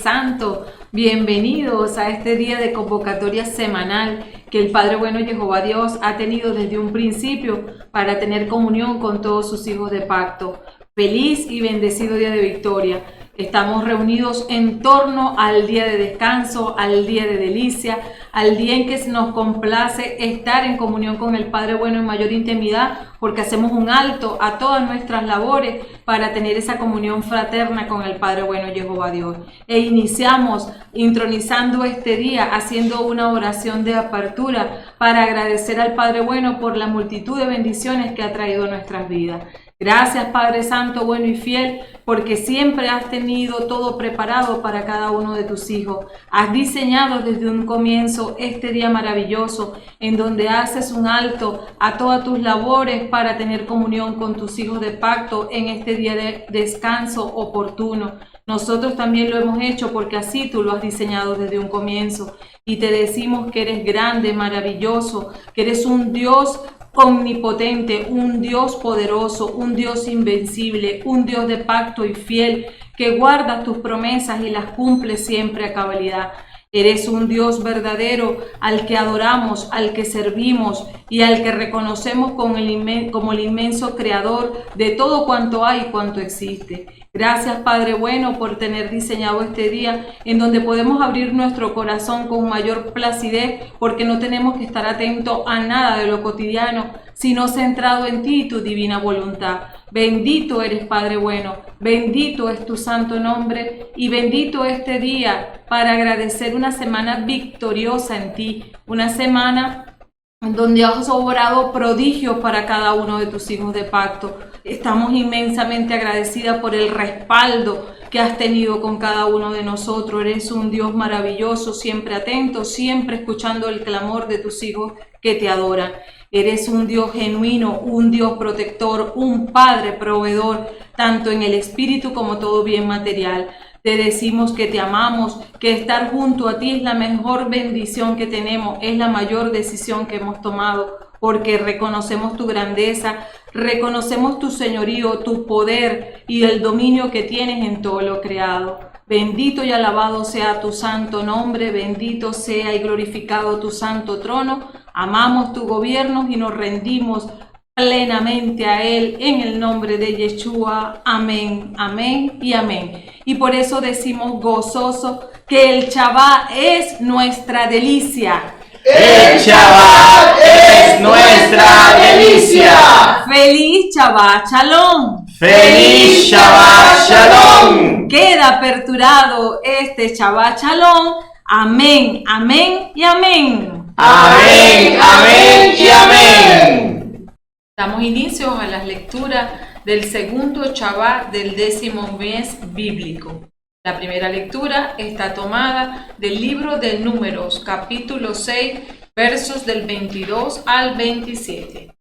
Santo. Bienvenidos a este día de convocatoria semanal que el Padre Bueno Jehová Dios ha tenido desde un principio para tener comunión con todos sus hijos de pacto. Feliz y bendecido día de victoria. Estamos reunidos en torno al día de descanso, al día de delicia, al día en que nos complace estar en comunión con el Padre Bueno en mayor intimidad, porque hacemos un alto a todas nuestras labores para tener esa comunión fraterna con el Padre Bueno Jehová Dios. E iniciamos intronizando este día haciendo una oración de apertura para agradecer al Padre Bueno por la multitud de bendiciones que ha traído a nuestras vidas. Gracias, Padre Santo, bueno y fiel, porque siempre has tenido todo preparado para cada uno de tus hijos. Has diseñado desde un comienzo este día maravilloso, en donde haces un alto a todas tus labores para tener comunión con tus hijos de pacto en este día de descanso oportuno. Nosotros también lo hemos hecho porque así tú lo has diseñado desde un comienzo. Y te decimos que eres grande, maravilloso, que eres un Dios omnipotente, un Dios poderoso, un Dios invencible, un Dios de pacto y fiel, que guarda tus promesas y las cumple siempre a cabalidad. Eres un Dios verdadero al que adoramos, al que servimos y al que reconocemos como el inmenso creador de todo cuanto hay y cuanto existe. Gracias, Padre Bueno, por tener diseñado este día en donde podemos abrir nuestro corazón con mayor placidez, porque no tenemos que estar atentos a nada de lo cotidiano, sino centrado en ti y tu divina voluntad. Bendito eres, Padre Bueno, bendito es tu santo nombre y bendito este día para agradecer una semana victoriosa en ti, una semana en donde has obrado prodigios para cada uno de tus hijos de pacto. Estamos inmensamente agradecidas por el respaldo que has tenido con cada uno de nosotros. Eres un Dios maravilloso, siempre atento, siempre escuchando el clamor de tus hijos que te adoran. Eres un Dios genuino, un Dios protector, un Padre proveedor, tanto en el espíritu como todo bien material. Te decimos que te amamos, que estar junto a ti es la mejor bendición que tenemos, es la mayor decisión que hemos tomado, porque reconocemos tu grandeza, reconocemos tu señorío, tu poder y el dominio que tienes en todo lo creado. Bendito y alabado sea tu santo nombre, bendito sea y glorificado tu santo trono. Amamos tu gobierno y nos rendimos plenamente a Él en el nombre de Yeshua. Amén, amén y amén. Y por eso decimos gozoso que el Shabbat es nuestra delicia. El Shabbat es nuestra delicia. ¡Feliz Shabbat Shalom! ¡Feliz Shabbat Shalom! Queda aperturado este Shabbat Shalom. Amén, amén y amén. Amén, amén y amén. Damos inicio a las lecturas del segundo Shabbat del 10º mes bíblico. La primera lectura está tomada del libro de Números, capítulo 6, versos del 22 al 27.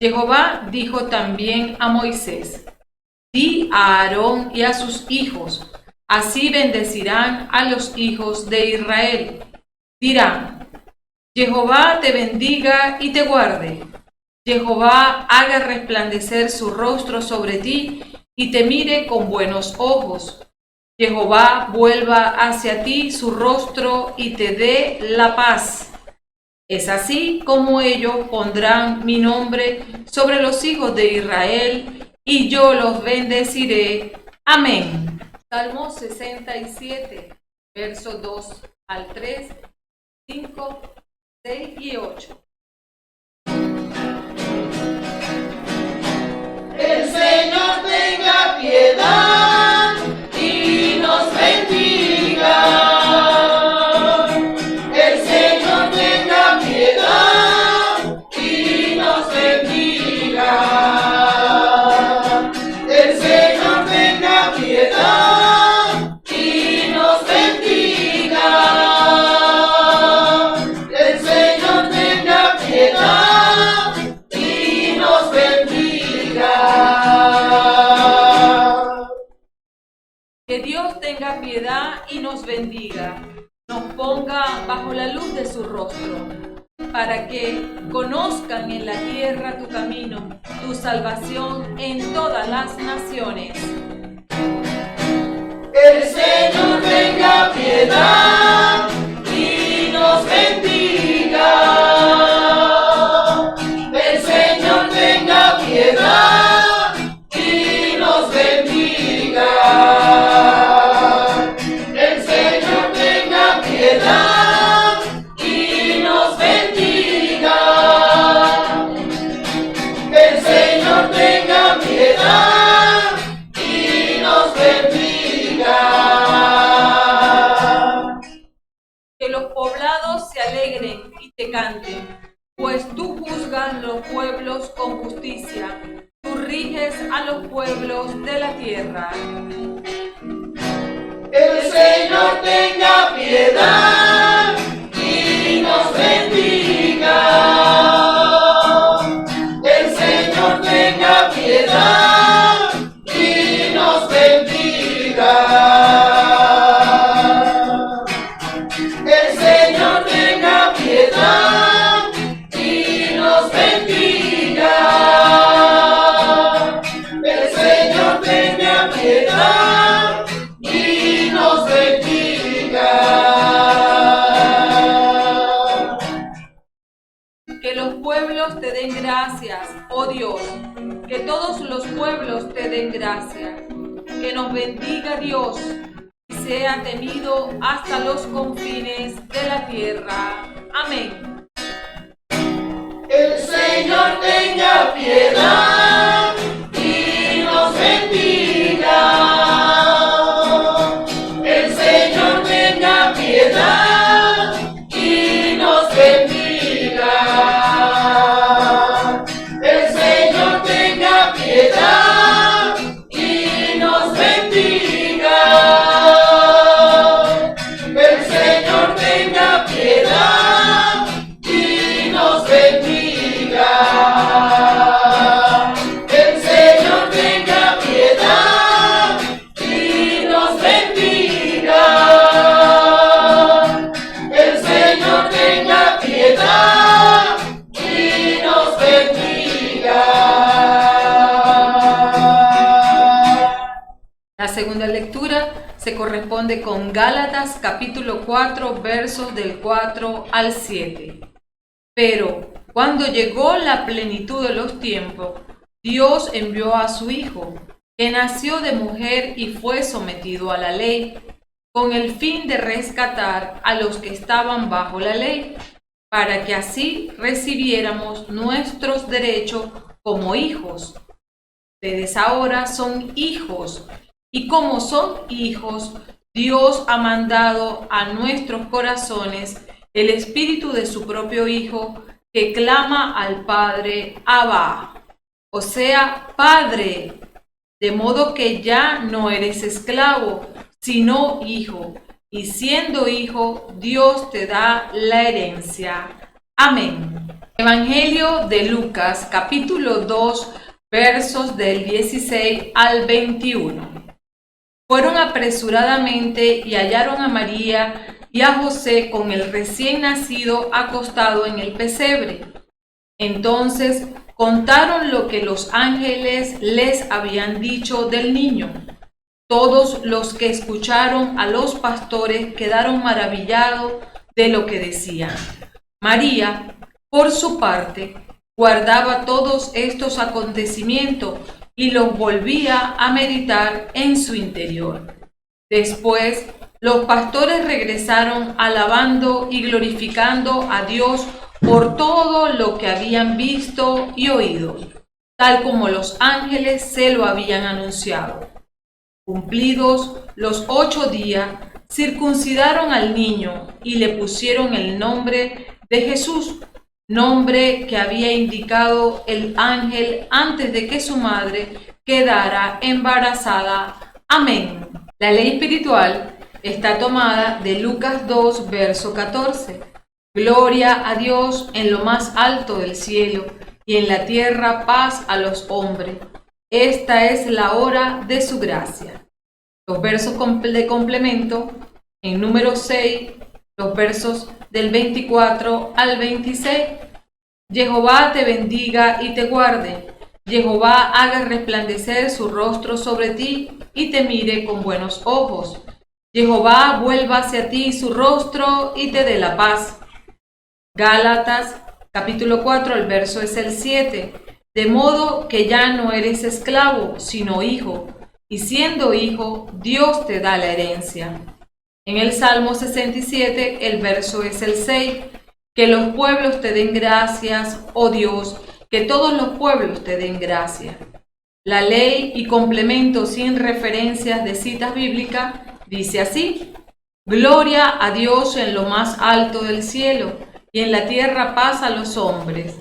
Jehová dijo también a Moisés: Di a Aarón y a sus hijos, así bendecirán a los hijos de Israel. Dirán: Jehová te bendiga y te guarde. Jehová haga resplandecer su rostro sobre ti y te mire con buenos ojos. Jehová vuelva hacia ti su rostro y te dé la paz. Es así como ellos pondrán mi nombre sobre los hijos de Israel y yo los bendeciré. Amén. Salmo 67, versos 2 al 3, 5, 6 y 8. El Señor tenga piedad y nos bendiga. El Señor tenga piedad y nos bendiga. El Señor tenga piedad y nos bendiga. El Señor tenga piedad y nos bendiga. Que Dios tenga piedad y nos bendiga, nos ponga bajo la luz de su rostro, para que conozcan en la tierra tu camino, tu salvación en todas las naciones. El Señor tenga piedad y nos bendiga. El Señor tenga piedad y nos bendiga. El Señor tenga piedad y nos bendiga. El Señor tenga piedad y nos bendiga. Que los poblados se alegren y te canten, pues tú juzgas los pueblos con justicia, tú riges a los pueblos de la tierra. El Señor tenga piedad y nos bendiga. El Señor tenga piedad y nos bendiga. El Señor tenga piedad y nos bendiga. El Señor tenga piedad y nos bendiga. Que los pueblos te den gracias, oh Dios, que todos los pueblos te den gracias. Que nos bendiga Dios y sea temido hasta los confines de la tierra. Amén. El Señor tenga piedad y nos bendiga. El Señor tenga piedad y nos bendiga. El Señor tenga piedad y nos bendiga. El Señor tenga piedad y nos bendiga. El Señor tenga piedad y nos bendiga. El Señor tenga piedad y nos bendiga. La segunda lectura se corresponde con Gálatas capítulo 4 versos del 4 al 7. Pero cuando llegó la plenitud de los tiempos, Dios envió a su Hijo, que nació de mujer y fue sometido a la ley, con el fin de rescatar a los que estaban bajo la ley, para que así recibiéramos nuestros derechos como hijos. Ustedes ahora son hijos, y como son hijos, Dios ha mandado a nuestros corazones el espíritu de su propio Hijo, que clama al Padre, Abba, o sea, Padre, de modo que ya no eres esclavo, sino hijo, y siendo hijo, Dios te da la herencia. Amén. Evangelio de Lucas, capítulo 2, versos del 16 al 21. Fueron apresuradamente y hallaron a María y a José con el recién nacido acostado en el pesebre. Entonces contaron lo que los ángeles les habían dicho del niño. Todos los que escucharon a los pastores quedaron maravillados de lo que decían. María, por su parte, guardaba todos estos acontecimientos y los volvía a meditar en su interior. Después, los pastores regresaron alabando y glorificando a Dios por todo lo que habían visto y oído, tal como los ángeles se lo habían anunciado. Cumplidos los 8 días, circuncidaron al niño y le pusieron el nombre de Jesús, nombre que había indicado el ángel antes de que su madre quedara embarazada. Amén. La ley espiritual está tomada de Lucas 2, verso 14. Gloria a Dios en lo más alto del cielo y en la tierra paz a los hombres. Esta es la hora de su gracia. Los versos de complemento en número 6, los versos del 24 al 26. Jehová te bendiga y te guarde. Jehová haga resplandecer su rostro sobre ti y te mire con buenos ojos. Jehová vuelva hacia ti su rostro y te dé la paz. Gálatas capítulo 4, el verso es el 7. De modo que ya no eres esclavo, sino hijo, y siendo hijo, Dios te da la herencia. En el Salmo 67, el verso es el 6. Que los pueblos te den gracias, oh Dios, que todos los pueblos te den gracias. La ley y complemento sin referencias de citas bíblicas dice así: Gloria a Dios en lo más alto del cielo, y en la tierra paz a los hombres.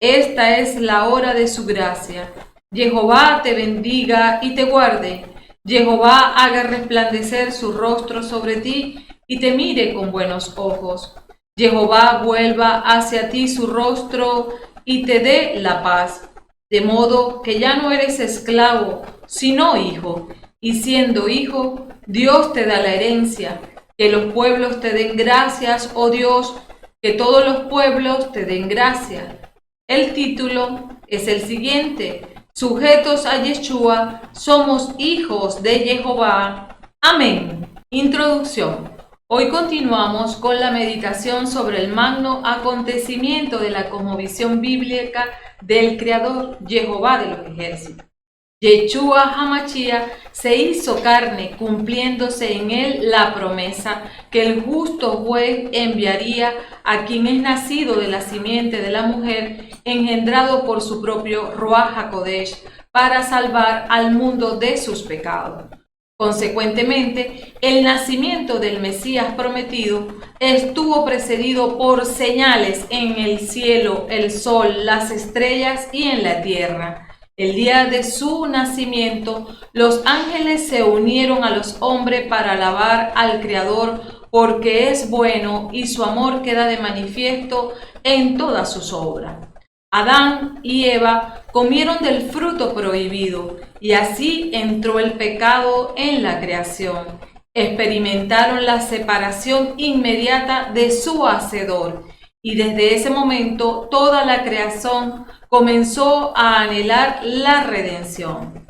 Esta es la hora de su gracia. Jehová te bendiga y te guarde. Jehová haga resplandecer su rostro sobre ti y te mire con buenos ojos. Jehová vuelva hacia ti su rostro y te dé la paz. De modo que ya no eres esclavo, sino hijo, y siendo hijo, Dios te da la herencia. Que los pueblos te den gracias, oh Dios, que todos los pueblos te den gracias. El título es el siguiente: Sujetos a Yeshua, somos hijos de Jehová. Amén. Introducción. Hoy continuamos con la meditación sobre el magno acontecimiento de la cosmovisión bíblica del Creador, Jehová de los ejércitos. Yeshua HaMashiach se hizo carne, cumpliéndose en él la promesa que el justo juez enviaría a quien es nacido de la simiente de la mujer, engendrado por su propio Ruach HaKodesh, para salvar al mundo de sus pecados. Consecuentemente, el nacimiento del Mesías prometido estuvo precedido por señales en el cielo, el sol, las estrellas y en la tierra. El día de su nacimiento, los ángeles se unieron a los hombres para alabar al Creador, porque es bueno y su amor queda de manifiesto en todas sus obras. Adán y Eva comieron del fruto prohibido y así entró el pecado en la creación. Experimentaron la separación inmediata de su Hacedor y desde ese momento toda la creación comenzó a anhelar la redención.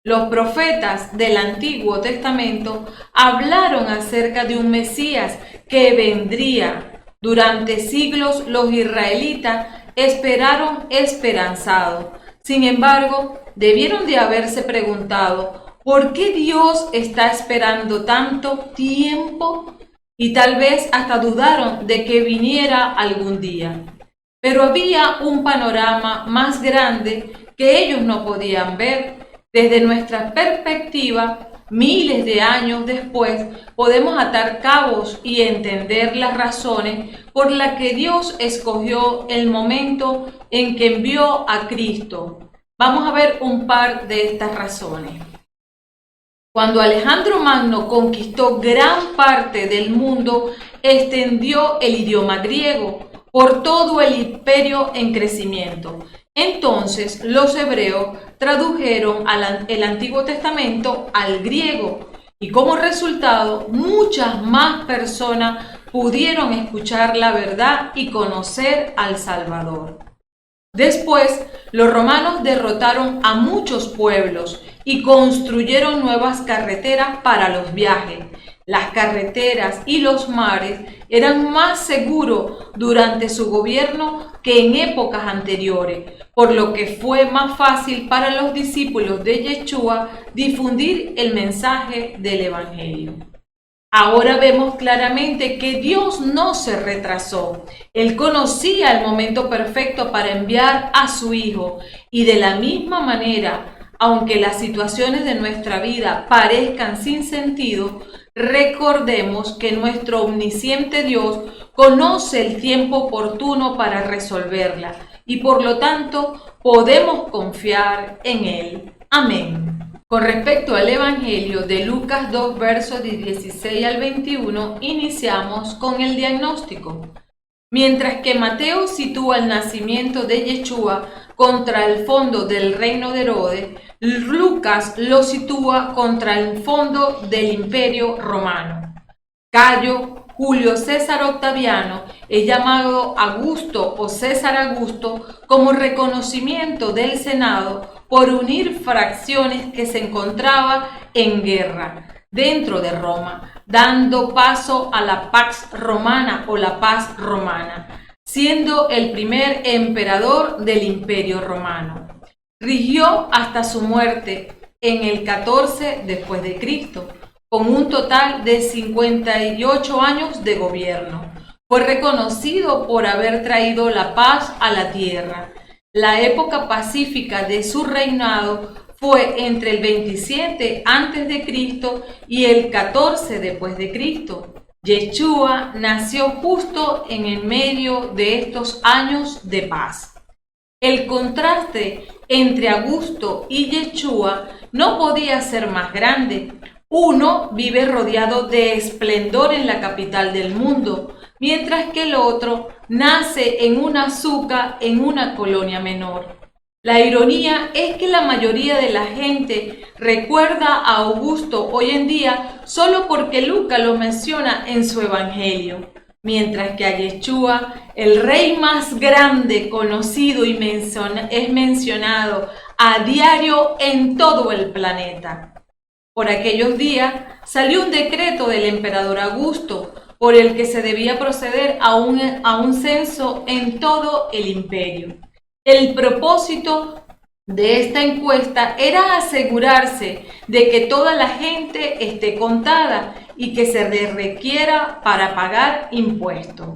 Los profetas del Antiguo Testamento hablaron acerca de un Mesías que vendría. Durante siglos los israelitas esperaron esperanzados. Sin embargo, debieron de haberse preguntado, ¿por qué Dios está esperando tanto tiempo? Y tal vez hasta dudaron de que viniera algún día. Pero había un panorama más grande que ellos no podían ver. Desde nuestra perspectiva, miles de años después, podemos atar cabos y entender las razones por las que Dios escogió el momento en que envió a Cristo. Vamos a ver un par de estas razones. Cuando Alejandro Magno conquistó gran parte del mundo, extendió el idioma griego por todo el imperio en crecimiento. Entonces los hebreos tradujeron el Antiguo Testamento al griego y como resultado muchas más personas pudieron escuchar la verdad y conocer al Salvador. Después, los romanos derrotaron a muchos pueblos y construyeron nuevas carreteras para los viajes. Las carreteras y los mares eran más seguros durante su gobierno que en épocas anteriores, por lo que fue más fácil para los discípulos de Yeshua difundir el mensaje del Evangelio. Ahora vemos claramente que Dios no se retrasó. Él conocía el momento perfecto para enviar a su Hijo y de la misma manera, aunque las situaciones de nuestra vida parezcan sin sentido, recordemos que nuestro omnisciente Dios conoce el tiempo oportuno para resolverla y por lo tanto podemos confiar en Él. Amén. Con respecto al Evangelio de Lucas 2, versos de 16 al 21, iniciamos con el diagnóstico. Mientras que Mateo sitúa el nacimiento de Yeshua contra el fondo del reino de Herodes, Lucas lo sitúa contra el fondo del imperio romano. Cayo Julio César Octaviano es llamado Augusto o César Augusto como reconocimiento del Senado por unir fracciones que se encontraban en guerra dentro de Roma, dando paso a la Pax Romana o la paz romana, siendo el primer emperador del Imperio Romano. Rigió hasta su muerte en el 14 después de Cristo, con un total de 58 años de gobierno. Fue reconocido por haber traído la paz a la tierra. La época pacífica de su reinado fue entre el 27 a.C. y el 14 después de Cristo. Yeshua nació justo en el medio de estos años de paz. El contraste entre Augusto y Yeshua no podía ser más grande. Uno vive rodeado de esplendor en la capital del mundo, mientras que el otro nace en una azúcar en una colonia menor. La ironía es que la mayoría de la gente recuerda a Augusto hoy en día solo porque Lucas lo menciona en su evangelio, mientras que a Yeshua, el rey más grande conocido y es mencionado a diario en todo el planeta. Por aquellos días salió un decreto del emperador Augusto por el que se debía proceder a un censo en todo el imperio. El propósito de esta encuesta era asegurarse de que toda la gente esté contada y que se le requiera para pagar impuestos.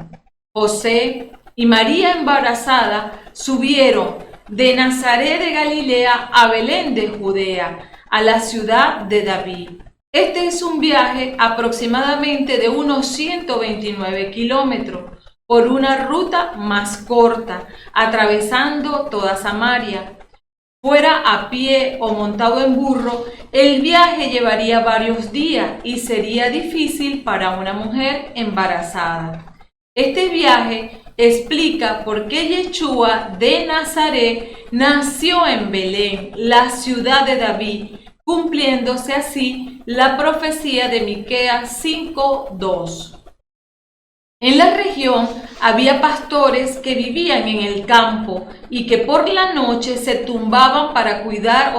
José y María embarazada subieron de Nazaret de Galilea a Belén de Judea, a la ciudad de David. Este es un viaje aproximadamente de unos 129 kilómetros por una ruta más corta, atravesando toda Samaria. Fuera a pie o montado en burro, el viaje llevaría varios días y sería difícil para una mujer embarazada. Este viaje explica por qué Yeshua de Nazaret nació en Belén, la ciudad de David, cumpliéndose así la profecía de Miqueas 5:2. En la región había pastores que vivían en el campo y que por la noche se turnaban para cuidar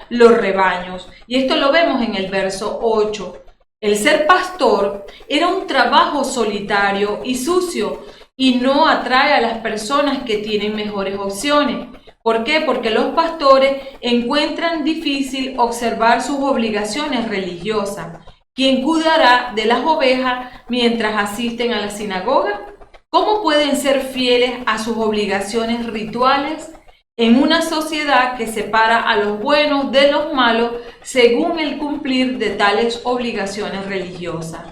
los rebaños. Y esto lo vemos en el verso 8. El ser pastor era un trabajo solitario y sucio y no atrae a las personas que tienen mejores opciones. ¿Por qué? Porque los pastores encuentran difícil observar sus obligaciones religiosas. ¿Quién cuidará de las ovejas mientras asisten a la sinagoga? ¿Cómo pueden ser fieles a sus obligaciones rituales en una sociedad que separa a los buenos de los malos según el cumplir de tales obligaciones religiosas?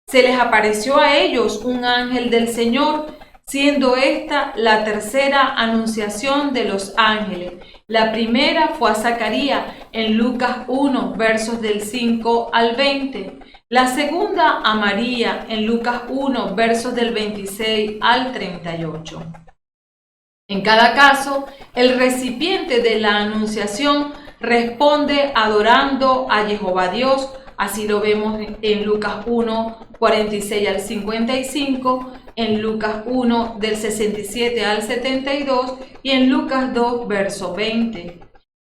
Se les apareció a ellos un ángel del Señor, siendo esta la tercera anunciación de los ángeles. La primera fue a Zacarías en Lucas 1, versos del 5 al 20. La segunda a María en Lucas 1, versos del 26 al 38. En cada caso, el recipiente de la anunciación responde adorando a Jehová Dios. Así lo vemos en Lucas 1, 46 al 55, en Lucas 1, del 67 al 72 y en Lucas 2, verso 20.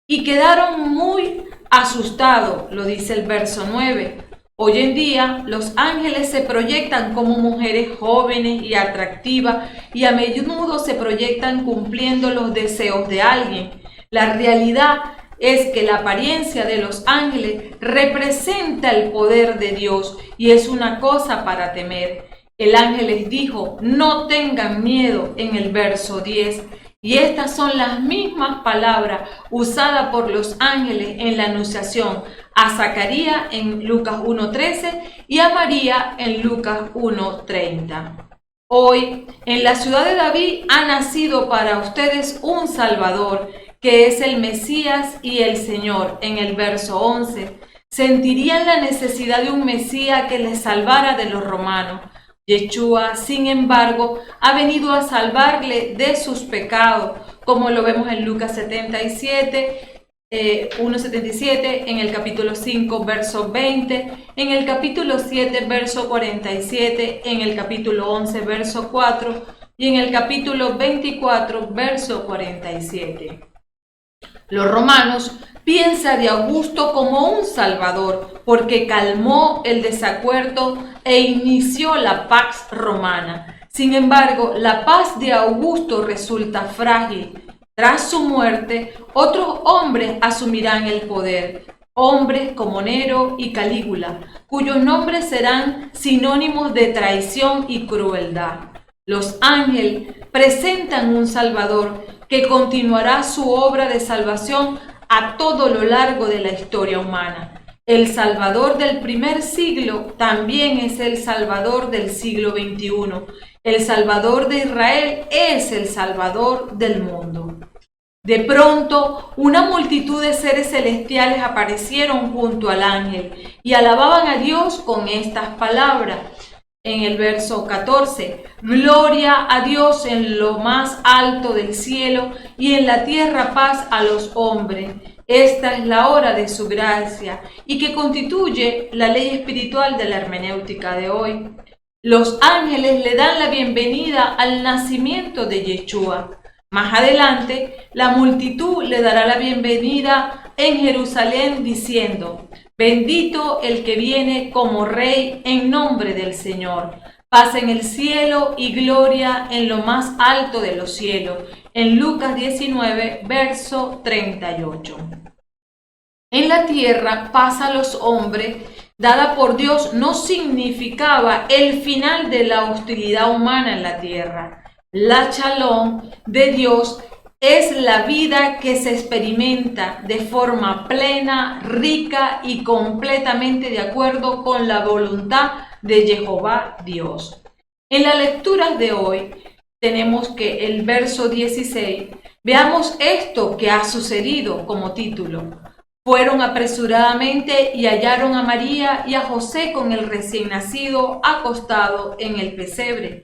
Y quedaron muy asustados, lo dice el verso 9. Hoy en día, los ángeles se proyectan como mujeres jóvenes y atractivas y a menudo se proyectan cumpliendo los deseos de alguien. La realidad es que la apariencia de los ángeles representa el poder de Dios y es una cosa para temer. El ángel les dijo, no tengan miedo en el verso 10. Y estas son las mismas palabras usadas por los ángeles en la anunciación a Zacarías en Lucas 1:13 y a María en Lucas 1:30. Hoy, en la ciudad de David ha nacido para ustedes un Salvador, que es el Mesías y el Señor. En el verso 11, sentirían la necesidad de un Mesías que les salvara de los romanos. Yeshua, sin embargo, ha venido a salvarle de sus pecados, como lo vemos en Lucas 77, 1:77, en el capítulo 5, verso 20, en el capítulo 7, verso 47, en el capítulo 11, verso 4 y en el capítulo 24, verso 47. Los romanos piensan de Augusto como un salvador porque calmó el desacuerdo e inició la Pax Romana. Sin embargo, la paz de Augusto resulta frágil. Tras su muerte, otros hombres asumirán el poder, hombres como Nero y Calígula, cuyos nombres serán sinónimos de traición y crueldad. Los ángeles presentan un Salvador que continuará su obra de salvación a todo lo largo de la historia humana. El Salvador del primer siglo también es el Salvador del siglo XXI. El Salvador de Israel es el Salvador del mundo. De pronto, una multitud de seres celestiales aparecieron junto al ángel y alababan a Dios con estas palabras. En el verso 14, gloria a Dios en lo más alto del cielo y en la tierra paz a los hombres. Esta es la hora de su gracia y que constituye la ley espiritual de la hermenéutica de hoy. Los ángeles le dan la bienvenida al nacimiento de Yeshua. Más adelante, la multitud le dará la bienvenida en Jerusalén diciendo: bendito el que viene como rey en nombre del Señor. Paz en el cielo y gloria en lo más alto de los cielos. En Lucas 19, verso 38. En la tierra paz a los hombres, dada por Dios, no significaba el final de la hostilidad humana en la tierra. La Shalom de Dios es la vida que se experimenta de forma plena, rica y completamente de acuerdo con la voluntad de Jehová Dios. En las lecturas de hoy tenemos que el verso 16, veamos esto que ha sucedido como título. Fueron apresuradamente y hallaron a María y a José con el recién nacido acostado en el pesebre.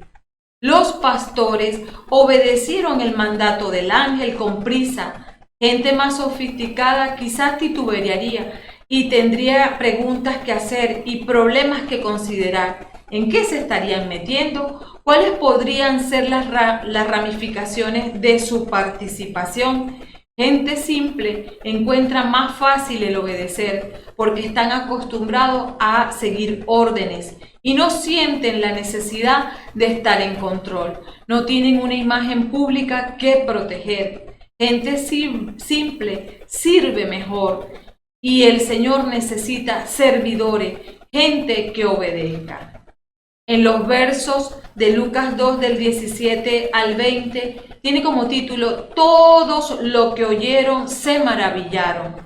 Los pastores obedecieron el mandato del ángel con prisa. Gente más sofisticada quizás titubearía y tendría preguntas que hacer y problemas que considerar. ¿En qué se estarían metiendo? ¿Cuáles podrían ser las ramificaciones de su participación? Gente simple encuentra más fácil el obedecer porque están acostumbrados a seguir órdenes y no sienten la necesidad de estar en control. No tienen una imagen pública que proteger. Gente simple sirve mejor y el Señor necesita servidores, gente que obedezca. En los versos de Lucas 2 del 17 al 20 tiene como título: todos los que oyeron se maravillaron.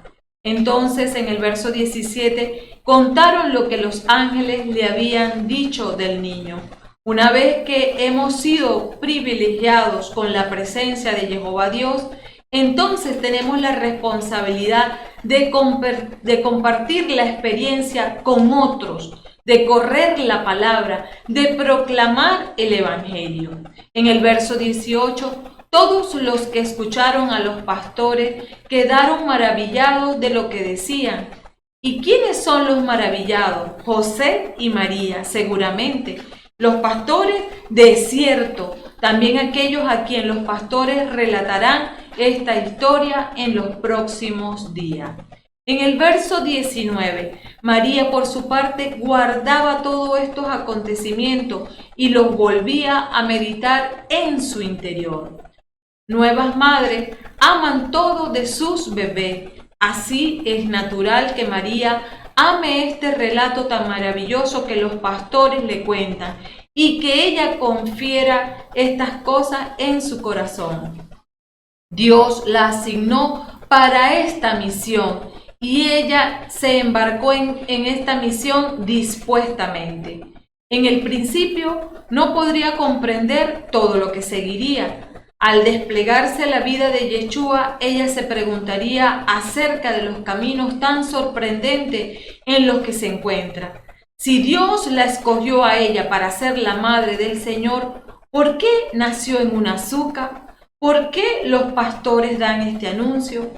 Entonces en el verso 17 contaron lo que los ángeles le habían dicho del niño. Una vez que hemos sido privilegiados con la presencia de Jehová Dios, entonces tenemos la responsabilidad de compartir la experiencia con otros, de correr la palabra, de proclamar el evangelio. En el verso 18, todos los que escucharon a los pastores quedaron maravillados de lo que decían. ¿Y quiénes son los maravillados? José y María, seguramente. Los pastores, de cierto, también aquellos a quien los pastores relatarán esta historia en los próximos días. En el verso 19, María por su parte guardaba todos estos acontecimientos y los volvía a meditar en su interior. Nuevas madres aman todo de sus bebés. Así es natural que María ame este relato tan maravilloso que los pastores le cuentan y que ella confiera estas cosas en su corazón. Dios la asignó para esta misión y ella se embarcó en esta misión dispuestamente. En el principio no podría comprender todo lo que seguiría. Al desplegarse la vida de Yeshua, ella se preguntaría acerca de los caminos tan sorprendentes en los que se encuentra. Si Dios la escogió a ella para ser la madre del Señor, ¿por qué nació en un azúcar? ¿Por qué los pastores dan este anuncio?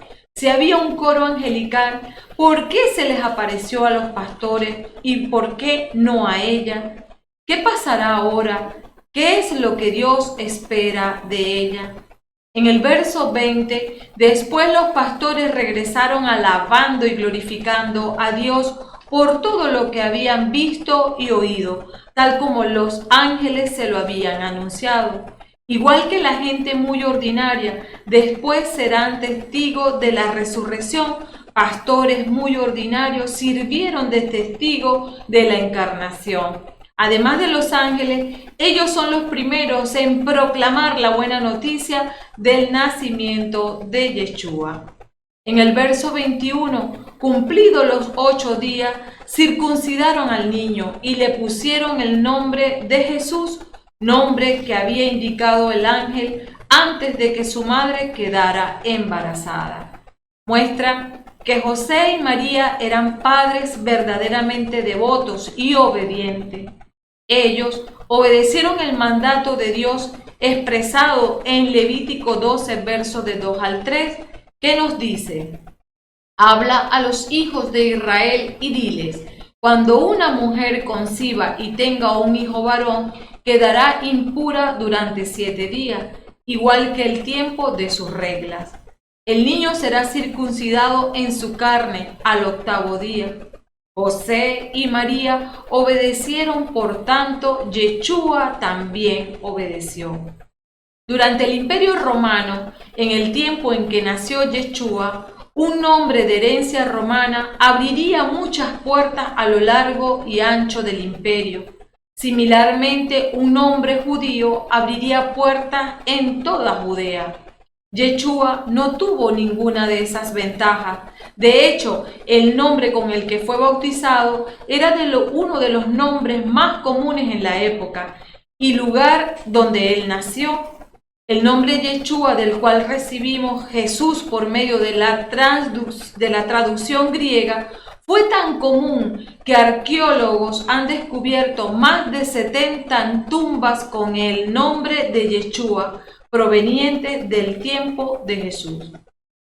Si había un coro angelical, ¿por qué se les apareció a los pastores y por qué no a ella? ¿Qué pasará ahora? ¿Qué es lo que Dios espera de ella? En el verso 20, después los pastores regresaron alabando y glorificando a Dios por todo lo que habían visto y oído, tal como los ángeles se lo habían anunciado. Igual que la gente muy ordinaria, después serán testigos de la resurrección. Pastores muy ordinarios sirvieron de testigo de la encarnación. Además de los ángeles, ellos son los primeros en proclamar la buena noticia del nacimiento de Yeshua. En el verso 21, cumplidos los 8 días, circuncidaron al niño y le pusieron el nombre de Jesús, nombre que había indicado el ángel antes de que su madre quedara embarazada. Muestra que José y María eran padres verdaderamente devotos y obedientes. Ellos obedecieron el mandato de Dios expresado en Levítico 12, versos de 2 al 3, que nos dice: habla a los hijos de Israel y diles, cuando una mujer conciba y tenga un hijo varón, quedará impura durante 7 días, igual que el tiempo de sus reglas. El niño será circuncidado en su carne al 8º día. José y María obedecieron, por tanto, Yeshua también obedeció. Durante el Imperio Romano, en el tiempo en que nació Yeshua, un hombre de herencia romana abriría muchas puertas a lo largo y ancho del imperio. Similarmente, un hombre judío abriría puertas en toda Judea. Yeshua no tuvo ninguna de esas ventajas. De hecho, el nombre con el que fue bautizado era uno de los nombres más comunes en la época y lugar donde él nació. El nombre Yeshua, del cual recibimos Jesús por medio de la traducción griega, fue tan común que arqueólogos han descubierto más de 70 tumbas con el nombre de Yeshua, proveniente del tiempo de Jesús.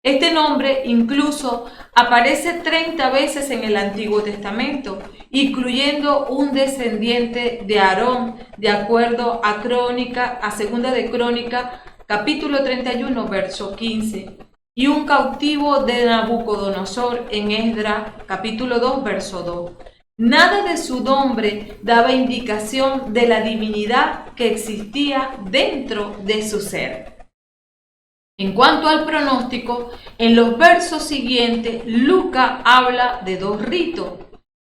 Este nombre incluso aparece 30 veces en el Antiguo Testamento, incluyendo un descendiente de Aarón, de acuerdo a Segunda de Crónica, capítulo 31, verso 15, y un cautivo de Nabucodonosor en Esdras, capítulo 2, verso 2. Nada de su nombre daba indicación de la divinidad que existía dentro de su ser. En cuanto al pronóstico, en los versos siguientes, Lucas habla de 2 ritos,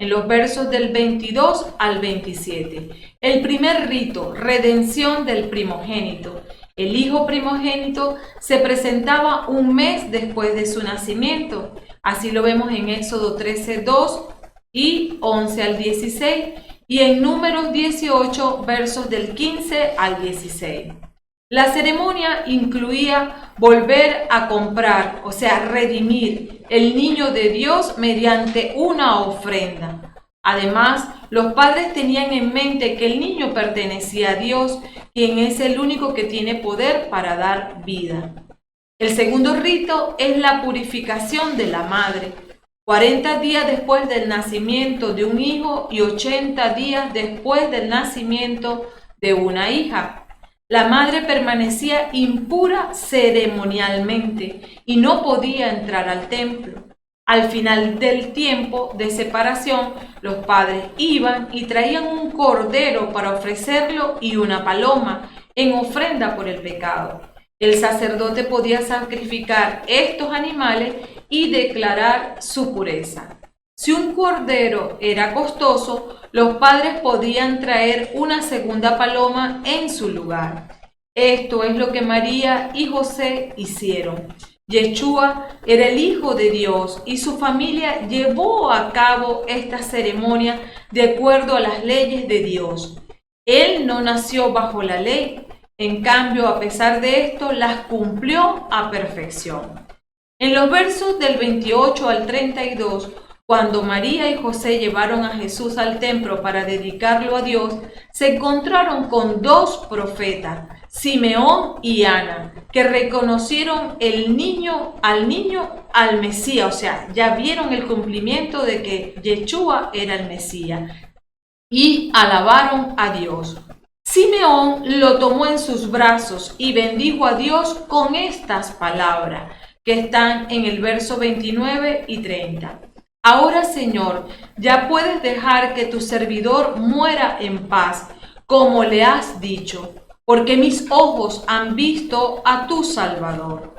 en los versos del 22 al 27. El primer rito, redención del primogénito. El hijo primogénito se presentaba un mes después de su nacimiento. Así lo vemos en Éxodo 13, 2 y 11 al 16, y en Números 18, versos del 15 al 16. La ceremonia incluía volver a comprar, o sea, redimir el niño de Dios mediante una ofrenda. Además, los padres tenían en mente que el niño pertenecía a Dios, quien es el único que tiene poder para dar vida. El segundo rito es la purificación de la madre. 40 días después del nacimiento de un hijo y 80 días después del nacimiento de una hija. La madre permanecía impura ceremonialmente y no podía entrar al templo. Al final del tiempo de separación, los padres iban y traían un cordero para ofrecerlo y una paloma en ofrenda por el pecado. El sacerdote podía sacrificar estos animales y declarar su pureza. Si un cordero era costoso, los padres podían traer una segunda paloma en su lugar. Esto es lo que María y José hicieron. Yeshua era el Hijo de Dios y su familia llevó a cabo esta ceremonia de acuerdo a las leyes de Dios. Él no nació bajo la ley, en cambio, a pesar de esto, las cumplió a perfección. En los versos del 28 al 32, Cuando María y José llevaron a Jesús al templo para dedicarlo a Dios, se encontraron con dos profetas, Simeón y Ana, que reconocieron al Mesías, o sea, ya vieron el cumplimiento de que Yeshua era el Mesías, y alabaron a Dios. Simeón lo tomó en sus brazos y bendijo a Dios con estas palabras, que están en el verso 29 y 30. Ahora, Señor, ya puedes dejar que tu servidor muera en paz, como le has dicho, porque mis ojos han visto a tu Salvador.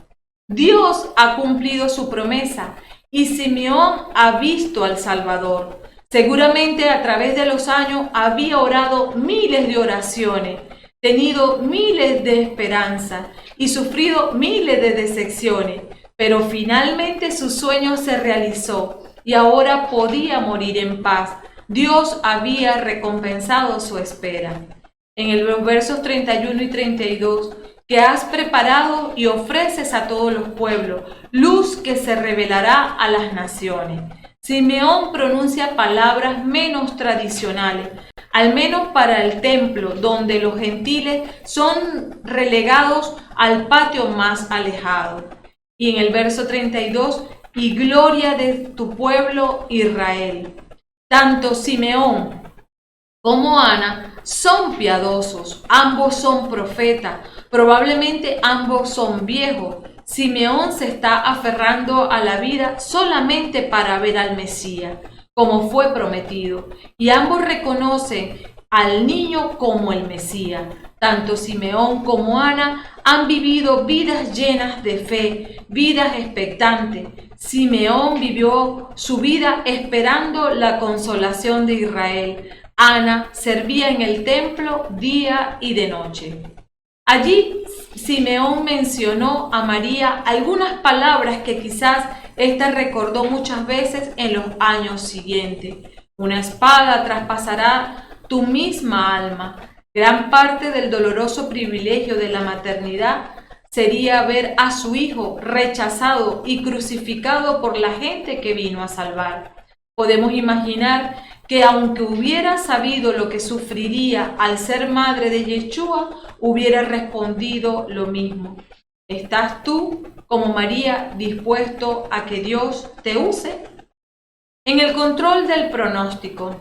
Dios ha cumplido su promesa y Simeón ha visto al Salvador. Seguramente a través de los años había orado miles de oraciones, tenido miles de esperanzas y sufrido miles de decepciones, pero finalmente su sueño se realizó y ahora podía morir en paz. Dios había recompensado su espera. En los versos 31 y 32, que has preparado y ofreces a todos los pueblos, luz que se revelará a las naciones. Simeón pronuncia palabras menos tradicionales, al menos para el templo, donde los gentiles son relegados al patio más alejado. Y en el verso 32, y gloria de tu pueblo Israel. Tanto Simeón como Ana son piadosos, ambos son profetas, probablemente ambos son viejos. Simeón se está aferrando a la vida solamente para ver al Mesías, como fue prometido, y ambos reconocen al niño como el Mesías. Tanto Simeón como Ana han vivido vidas llenas de fe, vidas expectantes. Simeón vivió su vida esperando la consolación de Israel. Ana servía en el templo día y de noche. Allí Simeón mencionó a María algunas palabras que quizás ésta recordó muchas veces en los años siguientes. Una espada traspasará tu misma alma. Gran parte del doloroso privilegio de la maternidad sería ver a su hijo rechazado y crucificado por la gente que vino a salvar. Podemos imaginar que aunque hubiera sabido lo que sufriría al ser madre de Yeshua, hubiera respondido lo mismo. ¿Estás tú, como María, dispuesto a que Dios te use? En el control del pronóstico,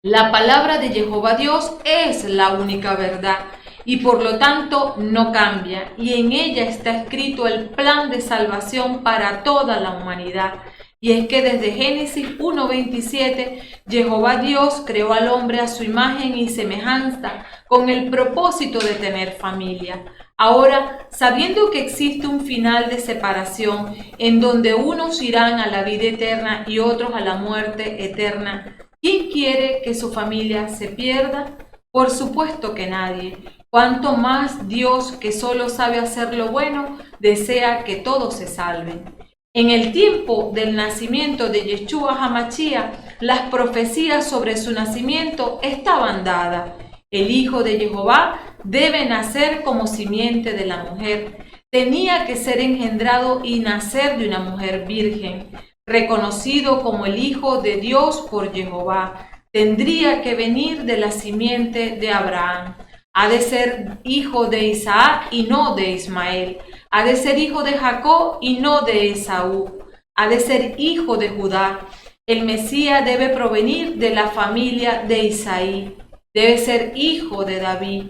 la palabra de Jehová Dios es la única verdad y por lo tanto no cambia, y en ella está escrito el plan de salvación para toda la humanidad. Y es que desde Génesis 1:27, Jehová Dios creó al hombre a su imagen y semejanza con el propósito de tener familia. Ahora, sabiendo que existe un final de separación en donde unos irán a la vida eterna y otros a la muerte eterna, ¿quién quiere que su familia se pierda? Por supuesto que nadie. Cuanto más Dios, que solo sabe hacer lo bueno, desea que todos se salven. En el tiempo del nacimiento de Yeshua HaMashiach, las profecías sobre su nacimiento estaban dadas. El Hijo de Jehová debe nacer como simiente de la mujer. Tenía que ser engendrado y nacer de una mujer virgen, reconocido como el Hijo de Dios por Jehová. Tendría que venir de la simiente de Abraham. Ha de ser hijo de Isaac y no de Ismael. Ha de ser hijo de Jacob y no de Esaú. Ha de ser hijo de Judá. El Mesías debe provenir de la familia de Isaí. Debe ser hijo de David.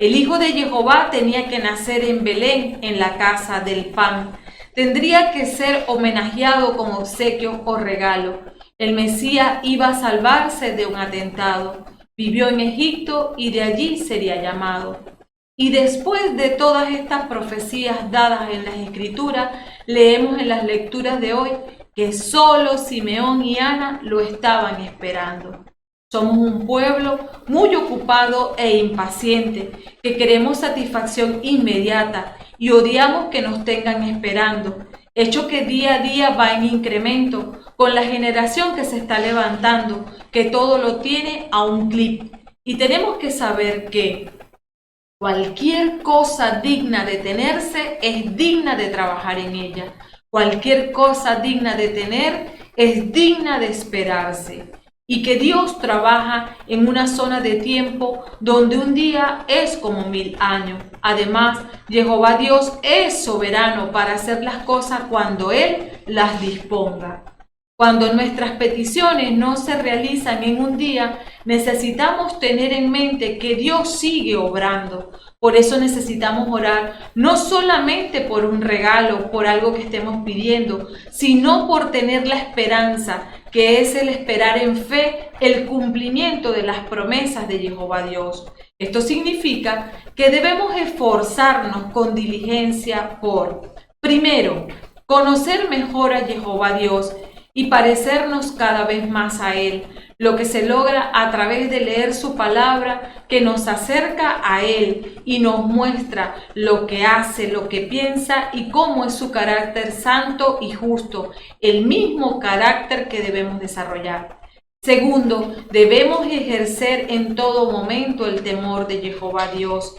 El Hijo de Jehová tenía que nacer en Belén, en la casa del pan. Tendría que ser homenajeado con obsequio o regalo. El Mesías iba a salvarse de un atentado. Vivió en Egipto y de allí sería llamado. Y después de todas estas profecías dadas en las Escrituras, leemos en las lecturas de hoy que solo Simeón y Ana lo estaban esperando. Somos un pueblo muy ocupado e impaciente, que queremos satisfacción inmediata y odiamos que nos tengan esperando, hecho que día a día va en incremento con la generación que se está levantando, que todo lo tiene a un clic. Y tenemos que saber que cualquier cosa digna de tenerse es digna de trabajar en ella. Cualquier cosa digna de tener es digna de esperarse y que Dios trabaja en una zona de tiempo donde un día es como 1000 años. Además, Jehová Dios es soberano para hacer las cosas cuando Él las disponga. Cuando nuestras peticiones no se realizan en un día, necesitamos tener en mente que Dios sigue obrando. Por eso necesitamos orar no solamente por un regalo, por algo que estemos pidiendo, sino por tener la esperanza, que es el esperar en fe el cumplimiento de las promesas de Jehová Dios. Esto significa que debemos esforzarnos con diligencia por, primero, conocer mejor a Jehová Dios y parecernos cada vez más a Él, lo que se logra a través de leer su palabra que nos acerca a Él y nos muestra lo que hace, lo que piensa y cómo es su carácter santo y justo, el mismo carácter que debemos desarrollar. Segundo, debemos ejercer en todo momento el temor de Jehová Dios,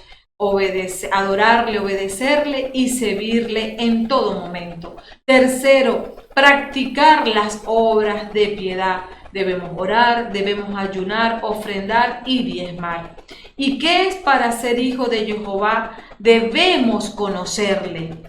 adorarle, obedecerle y servirle en todo momento. Tercero, practicar las obras de piedad. Debemos orar, debemos ayunar, ofrendar y diezmar. ¿Y qué es para ser hijo de Jehová? Debemos conocerle.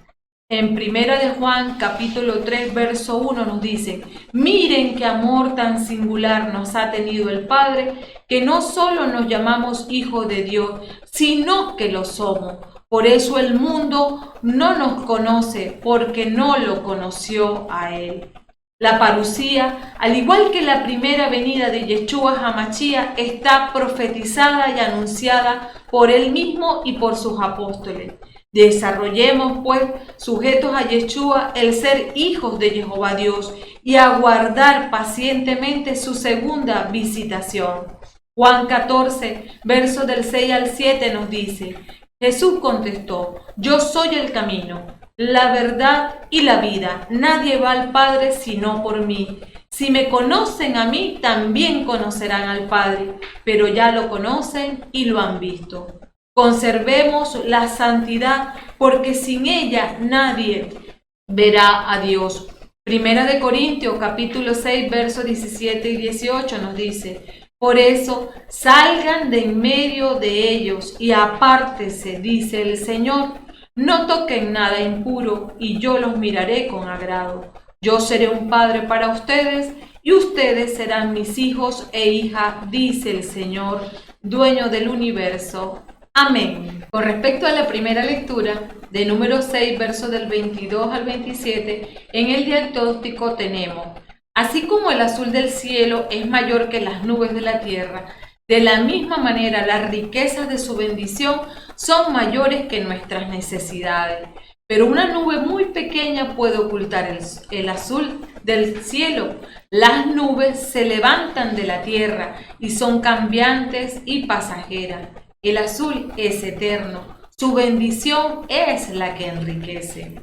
En 1 de Juan, capítulo 3, verso 1 nos dice: miren qué amor tan singular nos ha tenido el Padre, que no solo nos llamamos hijos de Dios, sino que lo somos. Por eso el mundo no nos conoce, porque no lo conoció a Él. La parucía, al igual que la primera venida de Yeshua HaMashiach, está profetizada y anunciada por Él mismo y por sus apóstoles. Desarrollemos, pues, sujetos a Yeshua, el ser hijos de Jehová Dios y aguardar pacientemente su segunda visitación. Juan 14, versos del 6 al 7 nos dice: Jesús contestó: yo soy el camino, la verdad y la vida. Nadie va al Padre sino por mí. Si me conocen a mí, también conocerán al Padre, pero ya lo conocen y lo han visto. Conservemos la santidad, porque sin ella nadie verá a Dios. Primera de Corintios, capítulo 6, versos 17 y 18 nos dice: por eso, salgan de en medio de ellos y apártese, dice el Señor. No toquen nada impuro, y yo los miraré con agrado. Yo seré un padre para ustedes, y ustedes serán mis hijos e hijas, dice el Señor, dueño del universo. Amén. Con respecto a la primera lectura, de número 6, versos del 22 al 27, en el diagnóstico tenemos: así como el azul del cielo es mayor que las nubes de la tierra, de la misma manera las riquezas de su bendición son mayores que nuestras necesidades. Pero una nube muy pequeña puede ocultar el azul del cielo. Las nubes se levantan de la tierra y son cambiantes y pasajeras. El azul es eterno. Su bendición es la que enriquece.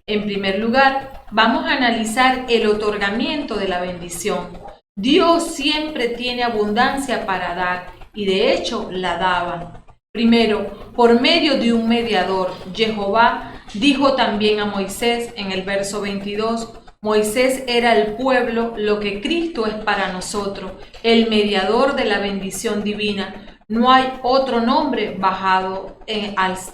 En primer lugar, vamos a analizar el otorgamiento de la bendición. Dios siempre tiene abundancia para dar y de hecho la daba. Primero, por medio de un mediador, Jehová dijo también a Moisés en el verso 22, Moisés era el pueblo, lo que Cristo es para nosotros, el mediador de la bendición divina. No hay otro nombre bajado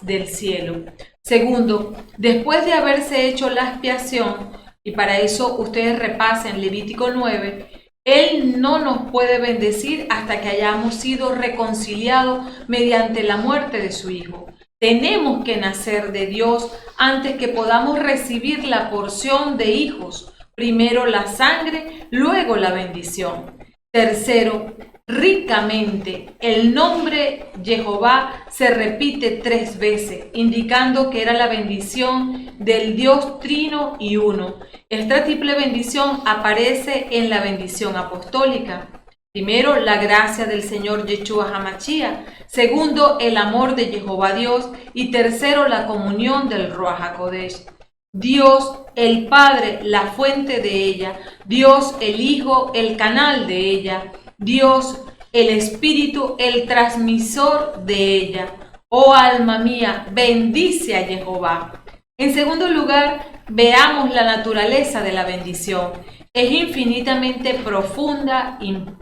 del cielo. Segundo, después de haberse hecho la expiación, y para eso ustedes repasen Levítico 9, Él no nos puede bendecir hasta que hayamos sido reconciliados mediante la muerte de su Hijo. Tenemos que nacer de Dios antes que podamos recibir la porción de hijos. Primero la sangre, luego la bendición. Tercero, ricamente, el nombre Jehová se repite 3 veces, indicando que era la bendición del Dios Trino y Uno. Esta triple bendición aparece en la bendición apostólica. Primero, la gracia del Señor Yeshua HaMashiach. Segundo, el amor de Jehová Dios. Y tercero, la comunión del Ruach HaKodesh. Dios, el Padre, la fuente de ella. Dios, el Hijo, el canal de ella. Dios, el Espíritu, el transmisor de ella. Oh alma mía, bendice a Jehová. En segundo lugar, veamos la naturaleza de la bendición. es infinitamente profunda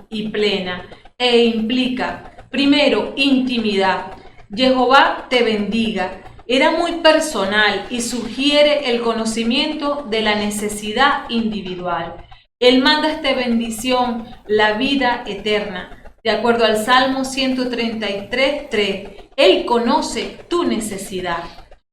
y plena e implica, primero, intimidad. Jehová te bendiga. Era muy personal y sugiere el conocimiento de la necesidad individual. Él manda esta bendición, la vida eterna. De acuerdo al Salmo 133:3, Él conoce tu necesidad.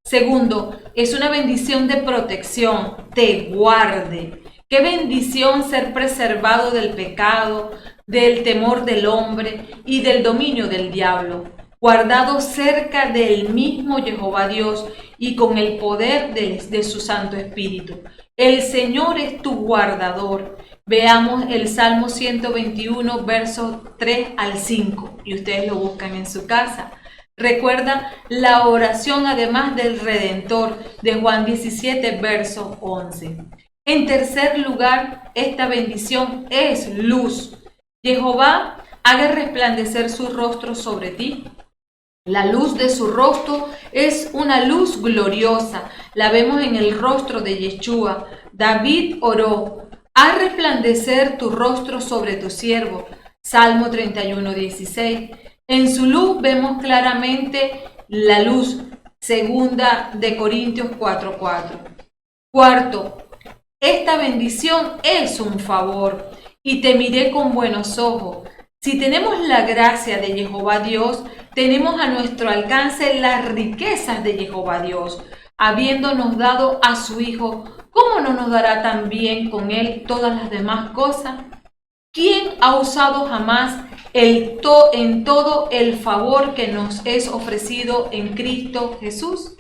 Segundo, es una bendición de protección, te guarde. Qué bendición ser preservado del pecado, del temor del hombre y del dominio del diablo. Guardado cerca del mismo Jehová Dios y con el poder de su Santo Espíritu. El Señor es tu guardador. Veamos el Salmo 121, versos 3 al 5, y ustedes lo buscan en su casa. Recuerda la oración además del Redentor de Juan 17, verso 11. En tercer lugar, esta bendición es luz. Jehová haga resplandecer su rostro sobre ti. La luz de su rostro es una luz gloriosa. La vemos en el rostro de Yeshua. David oró, haz resplandecer tu rostro sobre tu siervo. Salmo 31:16. En su luz vemos claramente la luz. Segunda de Corintios 4:4. Cuarto, esta bendición es un favor y te miré con buenos ojos. Si tenemos la gracia de Jehová Dios, tenemos a nuestro alcance las riquezas de Jehová Dios. Habiéndonos dado a su Hijo, ¿cómo no nos dará también con Él todas las demás cosas? ¿Quién ha usado jamás en todo el favor que nos es ofrecido en Cristo Jesús?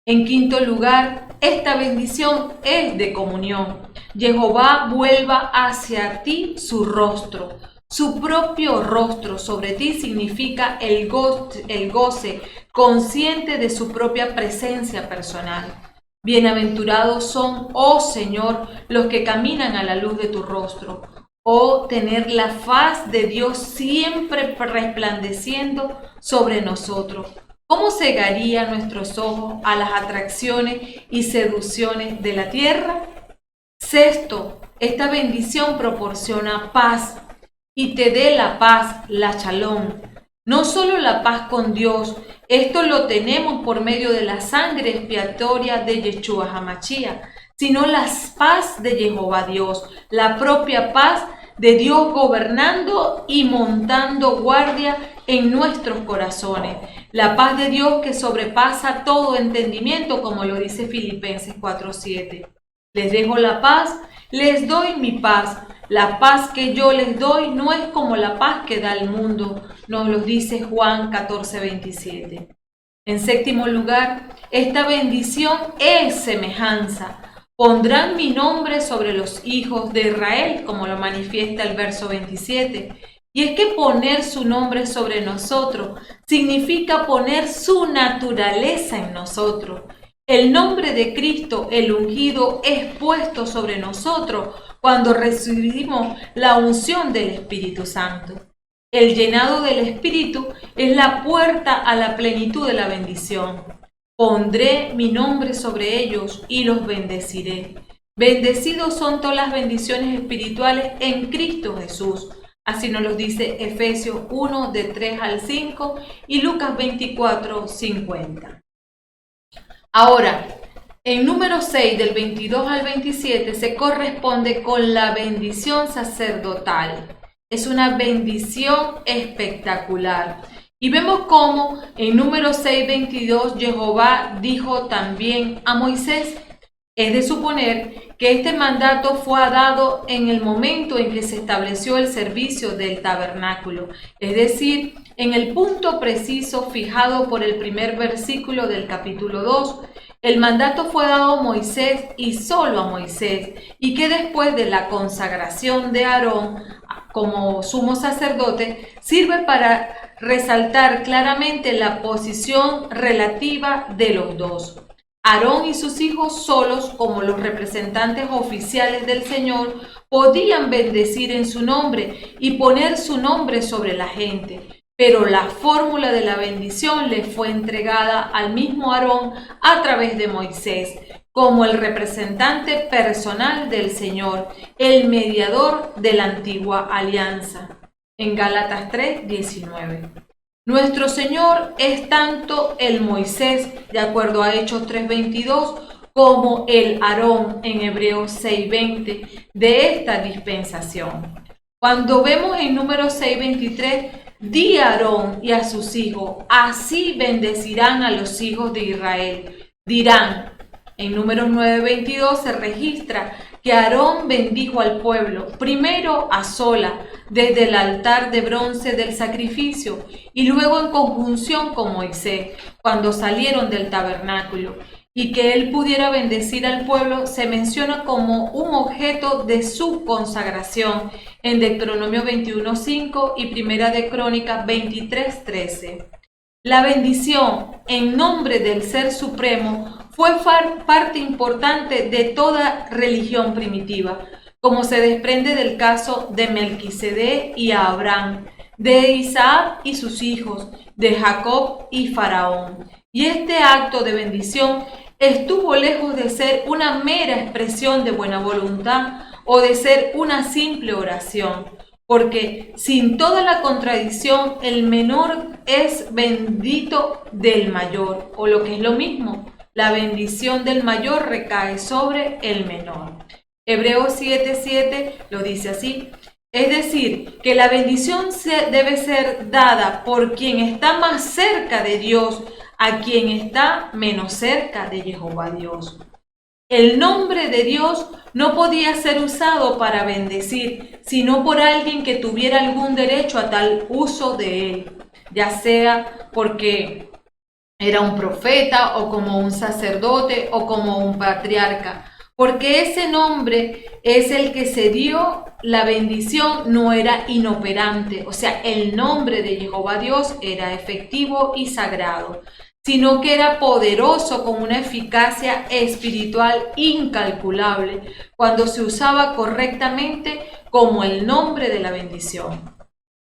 En quinto lugar, esta bendición es de comunión. Jehová vuelva hacia ti su rostro. Su propio rostro sobre ti significa el goce consciente de su propia presencia personal. Bienaventurados son, oh Señor, los que caminan a la luz de tu rostro. Oh, tener la faz de Dios siempre resplandeciendo sobre nosotros. ¿Cómo cegaría nuestros ojos a las atracciones y seducciones de la tierra? Sexto, esta bendición proporciona paz y te dé la paz, la shalom. No solo la paz con Dios, esto lo tenemos por medio de la sangre expiatoria de Yeshua HaMashiach, sino la paz de Jehová Dios, la propia paz de Dios gobernando y montando guardia en nuestros corazones. La paz de Dios que sobrepasa todo entendimiento, como lo dice Filipenses 4:7. Les dejo la paz, les doy mi paz. La paz que yo les doy no es como la paz que da el mundo, nos lo dice Juan 14:27. En séptimo lugar, esta bendición es semejanza. Pondrán mi nombre sobre los hijos de Israel, como lo manifiesta el verso 27. Y es que poner su nombre sobre nosotros significa poner su naturaleza en nosotros. El nombre de Cristo, el ungido, es puesto sobre nosotros cuando recibimos la unción del Espíritu Santo. El llenado del Espíritu es la puerta a la plenitud de la bendición. Pondré mi nombre sobre ellos y los bendeciré. Bendecidos son todas las bendiciones espirituales en Cristo Jesús. Así nos lo dice Efesios 1, de 3 al 5 y Lucas 24:50. Ahora, en número 6, del 22 al 27, se corresponde con la bendición sacerdotal. Es una bendición espectacular. Y vemos cómo en número 6:22 Jehová dijo también a Moisés. Es de suponer que este mandato fue dado en el momento en que se estableció el servicio del tabernáculo, es decir, en el punto preciso fijado por el primer versículo del capítulo 2. El mandato fue dado a Moisés y solo a Moisés, y que después de la consagración de Aarón como sumo sacerdote, sirve para resaltar claramente la posición relativa de los dos. Aarón y sus hijos solos, como los representantes oficiales del Señor, podían bendecir en su nombre y poner su nombre sobre la gente. Pero la fórmula de la bendición le fue entregada al mismo Aarón a través de Moisés, como el representante personal del Señor, el mediador de la antigua alianza. En Gálatas 3:19. Nuestro Señor es tanto el Moisés, de acuerdo a Hechos 3:22, como el Aarón en Hebreos 6:20 de esta dispensación. Cuando vemos en Números 6:23, di a Aarón y a sus hijos, así bendecirán a los hijos de Israel. Dirán, en Números 9:22 se registra que Aarón bendijo al pueblo, primero a sola, desde el altar de bronce del sacrificio, y luego en conjunción con Moisés, cuando salieron del tabernáculo. Y que él pudiera bendecir al pueblo se menciona como un objeto de su consagración en Deuteronomio 21:5 y Primera de Crónicas 23:13. La bendición en nombre del Ser Supremo fue parte importante de toda religión primitiva, como se desprende del caso de Melquisedec y Abraham, de Isaac y sus hijos, de Jacob y Faraón. Y este acto de bendición estuvo lejos de ser una mera expresión de buena voluntad o de ser una simple oración, porque sin toda la contradicción, el menor es bendito del mayor, o lo que es lo mismo, la bendición del mayor recae sobre el menor. Hebreos 7:7 lo dice así. Es decir, que la bendición debe ser dada por quien está más cerca de Dios, a quien está menos cerca de Jehová Dios. El nombre de Dios no podía ser usado para bendecir, sino por alguien que tuviera algún derecho a tal uso de él, ya sea porque era un profeta o como un sacerdote o como un patriarca, porque ese nombre es el que se dio. La bendición no era inoperante, o sea, el nombre de Jehová Dios era efectivo y sagrado, sino que era poderoso con una eficacia espiritual incalculable cuando se usaba correctamente como el nombre de la bendición.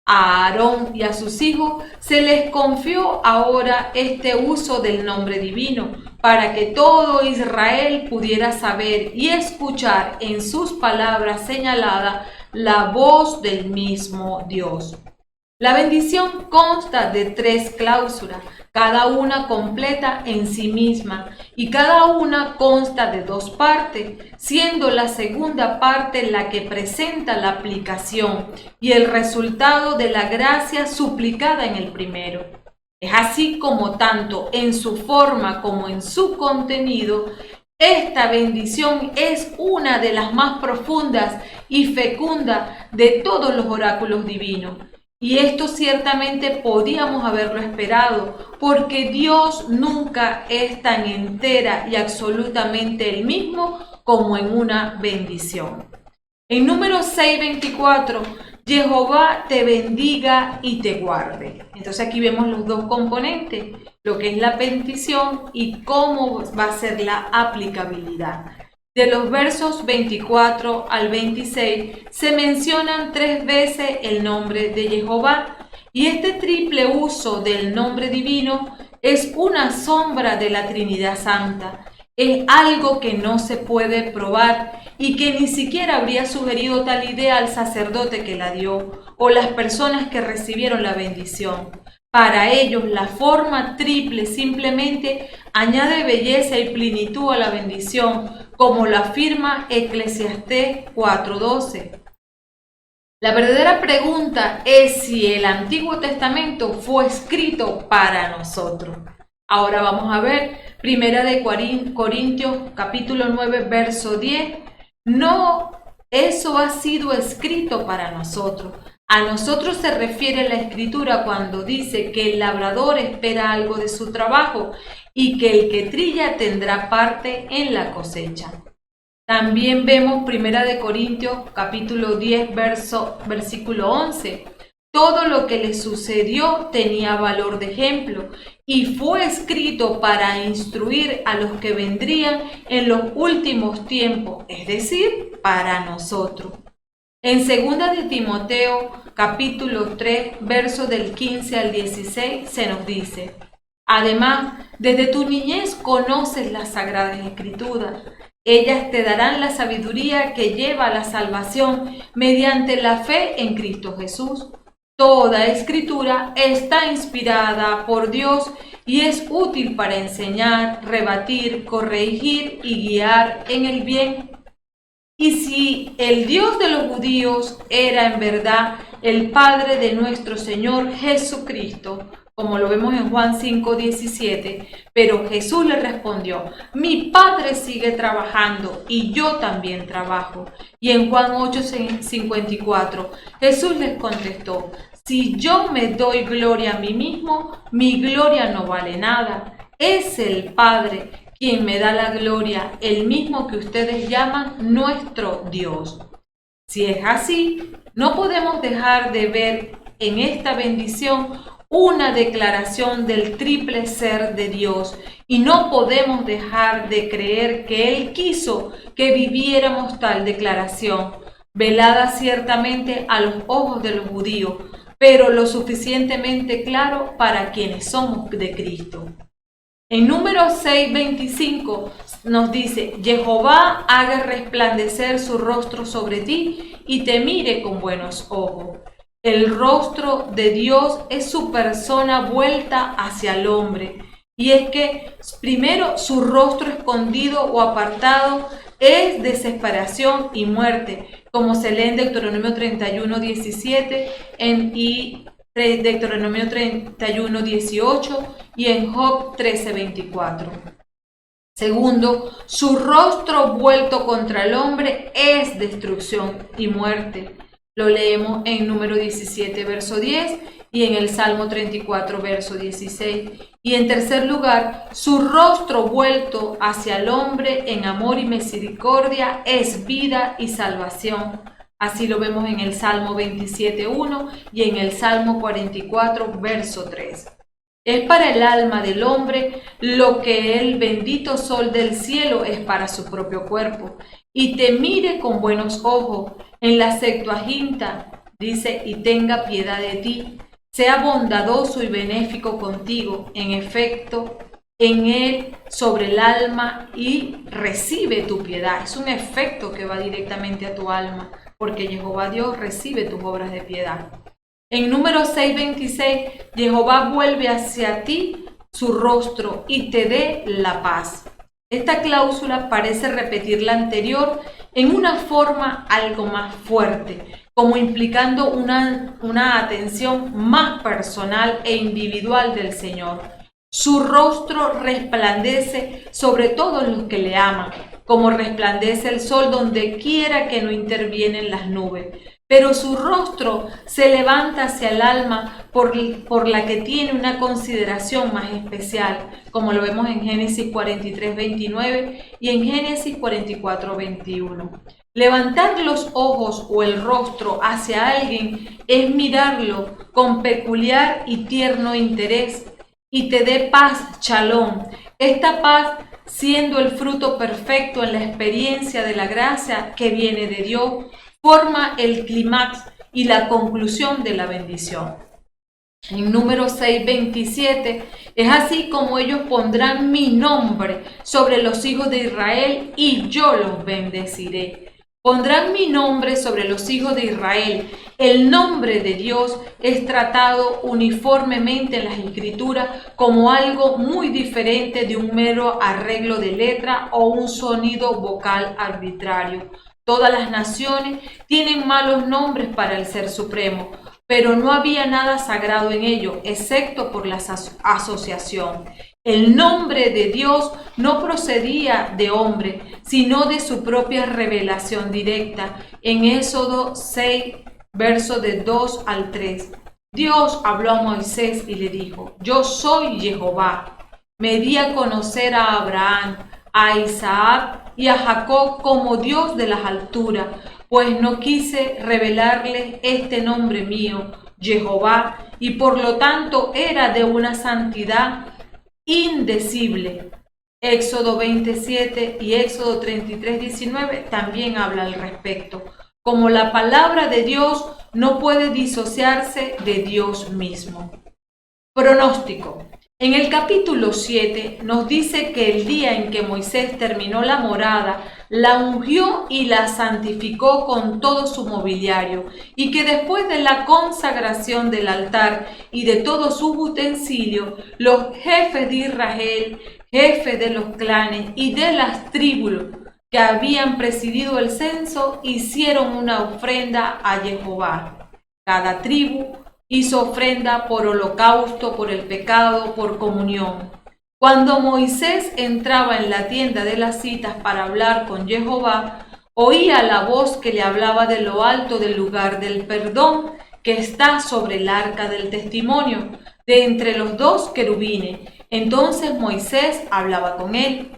A Aarón y a sus hijos se les confió ahora este uso del nombre divino para que todo Israel pudiera saber y escuchar en sus palabras señaladas la voz del mismo Dios. La bendición consta de 3 cláusulas, cada una completa en sí misma, y cada una consta de 2 partes, siendo la segunda parte la que presenta la aplicación y el resultado de la gracia suplicada en el primero. Es así como tanto en su forma como en su contenido, esta bendición es una de las más profundas y fecundas de todos los oráculos divinos. Y esto ciertamente podíamos haberlo esperado, porque Dios nunca es tan entera y absolutamente el mismo como en una bendición. En Números 6:24, Jehová te bendiga y te guarde. Entonces aquí vemos los 2 componentes, lo que es la bendición y cómo va a ser la aplicabilidad. De los versos 24 al 26 se mencionan 3 veces el nombre de Jehová, y este triple uso del nombre divino es una sombra de la Trinidad Santa. Es algo que no se puede probar y que ni siquiera habría sugerido tal idea al sacerdote que la dio o las personas que recibieron la bendición. Para ellos, la forma triple simplemente añade belleza y plenitud a la bendición, como lo afirma Eclesiastés 4:12. La verdadera pregunta es si el Antiguo Testamento fue escrito para nosotros. Ahora vamos a ver Primera de Corintios capítulo 9 verso 10. No, eso ha sido escrito para nosotros. A nosotros se refiere la Escritura cuando dice que el labrador espera algo de su trabajo y que el que trilla tendrá parte en la cosecha. También vemos Primera de Corintios capítulo 10 versículo 11. Todo lo que le sucedió tenía valor de ejemplo y fue escrito para instruir a los que vendrían en los últimos tiempos, es decir, para nosotros. En 2 de Timoteo capítulo 3 versos del 15 al 16 se nos dice: Además, desde tu niñez conoces las Sagradas Escrituras. Ellas te darán la sabiduría que lleva a la salvación mediante la fe en Cristo Jesús. Toda escritura está inspirada por Dios y es útil para enseñar, rebatir, corregir y guiar en el bien. Y si el Dios de los judíos era en verdad el Padre de nuestro Señor Jesucristo, como lo vemos en Juan 5:17, pero Jesús le respondió: mi Padre sigue trabajando y yo también trabajo. Y en Juan 8:54, Jesús les contestó: si yo me doy gloria a mí mismo, mi gloria no vale nada. Es el Padre quien me da la gloria, el mismo que ustedes llaman nuestro Dios. Si es así, no podemos dejar de ver en esta bendición una declaración del triple ser de Dios, y no podemos dejar de creer que Él quiso que viviéramos tal declaración, velada ciertamente a los ojos de los judíos, pero lo suficientemente claro para quienes somos de Cristo. En Números 6:25 nos dice: Jehová haga resplandecer su rostro sobre ti y te mire con buenos ojos. El rostro de Dios es su persona vuelta hacia el hombre. Y es que primero su rostro escondido o apartado es desesperación y muerte, como se lee en Deuteronomio 31:17 y Deuteronomio 31:18 y en Job 13:24. Segundo, su rostro vuelto contra el hombre es destrucción y muerte. Lo leemos en Número 17, verso 10 y en el Salmo 34, verso 16. Y en tercer lugar, su rostro vuelto hacia el hombre en amor y misericordia es vida y salvación. Así lo vemos en el Salmo 27:1 y en el Salmo 44, verso 3. Es para el alma del hombre lo que el bendito sol del cielo es para su propio cuerpo. Y te mire con buenos ojos. En la Septuaginta dice: y tenga piedad de ti. Sea bondadoso y benéfico contigo. En efecto, en él sobre el alma y recibe tu piedad. Es un efecto que va directamente a tu alma, porque Jehová Dios recibe tus obras de piedad. En Números 6:26, Jehová vuelve hacia ti su rostro y te dé la paz. Esta cláusula parece repetir la anterior en una forma algo más fuerte, como implicando una atención más personal e individual del Señor. Su rostro resplandece sobre todos los que le aman, como resplandece el sol donde quiera que no intervienen las nubes. Pero su rostro se levanta hacia el alma por la que tiene una consideración más especial, como lo vemos en Génesis 43:29 y en Génesis 44:21. Levantar los ojos o el rostro hacia alguien es mirarlo con peculiar y tierno interés, y te dé paz, shalom. Esta paz siendo el fruto perfecto en la experiencia de la gracia que viene de Dios, forma el clímax y la conclusión de la bendición. En Números 6:27, es así como ellos pondrán mi nombre sobre los hijos de Israel y yo los bendeciré. Pondrán mi nombre sobre los hijos de Israel. El nombre de Dios es tratado uniformemente en las Escrituras como algo muy diferente de un mero arreglo de letra o un sonido vocal arbitrario. Todas las naciones tienen malos nombres para el Ser Supremo, pero no había nada sagrado en ello, excepto por la asociación. El nombre de Dios no procedía de hombre, sino de su propia revelación directa. En Éxodo 6, versos de 2 al 3. Dios habló a Moisés y le dijo: yo soy Jehová. Me di a conocer a Abraham, a Isaac y a Jacob como Dios de las alturas, pues no quise revelarles este nombre mío, Jehová, y por lo tanto era de una santidad indecible. Éxodo 27 y Éxodo 33:19 también habla al respecto. Como la palabra de Dios no puede disociarse de Dios mismo. Pronóstico. En el capítulo 7 nos dice que el día en que Moisés terminó la morada, la ungió y la santificó con todo su mobiliario, y que después de la consagración del altar y de todos sus utensilios, los jefes de Israel, jefes de los clanes y de las tribus que habían presidido el censo, hicieron una ofrenda a Jehová. Cada tribu hizo ofrenda por holocausto, por el pecado, por comunión. Cuando Moisés entraba en la tienda de las citas para hablar con Jehová, oía la voz que le hablaba de lo alto del lugar del perdón que está sobre el arca del testimonio, de entre los dos querubines. Entonces Moisés hablaba con él.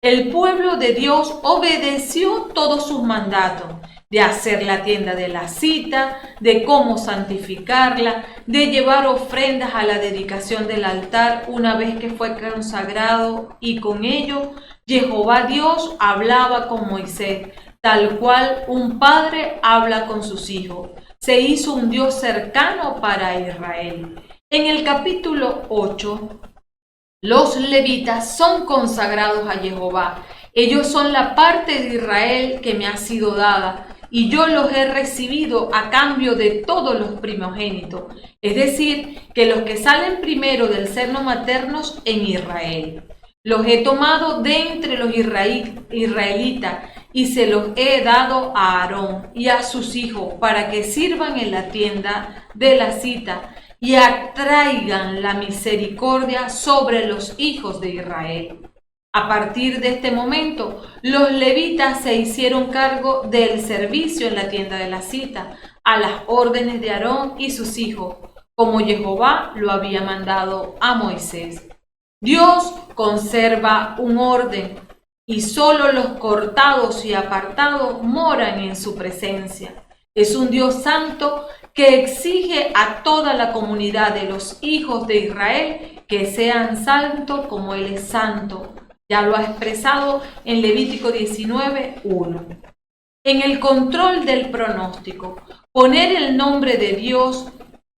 El pueblo de Dios obedeció todos sus mandatos, de hacer la tienda de la cita, de cómo santificarla, de llevar ofrendas a la dedicación del altar una vez que fue consagrado, y con ello Jehová Dios hablaba con Moisés, tal cual un padre habla con sus hijos. Se hizo un Dios cercano para Israel. En el capítulo 8, los levitas son consagrados a Jehová. Ellos son la parte de Israel que me ha sido dada, y yo los he recibido a cambio de todos los primogénitos, es decir, que los que salen primero del seno materno en Israel. Los he tomado de entre los israelitas y se los he dado a Aarón y a sus hijos para que sirvan en la tienda de la cita y atraigan la misericordia sobre los hijos de Israel. A partir de este momento, los levitas se hicieron cargo del servicio en la tienda de la cita, a las órdenes de Aarón y sus hijos, como Jehová lo había mandado a Moisés. Dios conserva un orden, y solo los cortados y apartados moran en su presencia. Es un Dios santo que exige a toda la comunidad de los hijos de Israel que sean santos como Él es santo. Ya lo ha expresado en Levítico 19:1. En el control del pronóstico, poner el nombre de Dios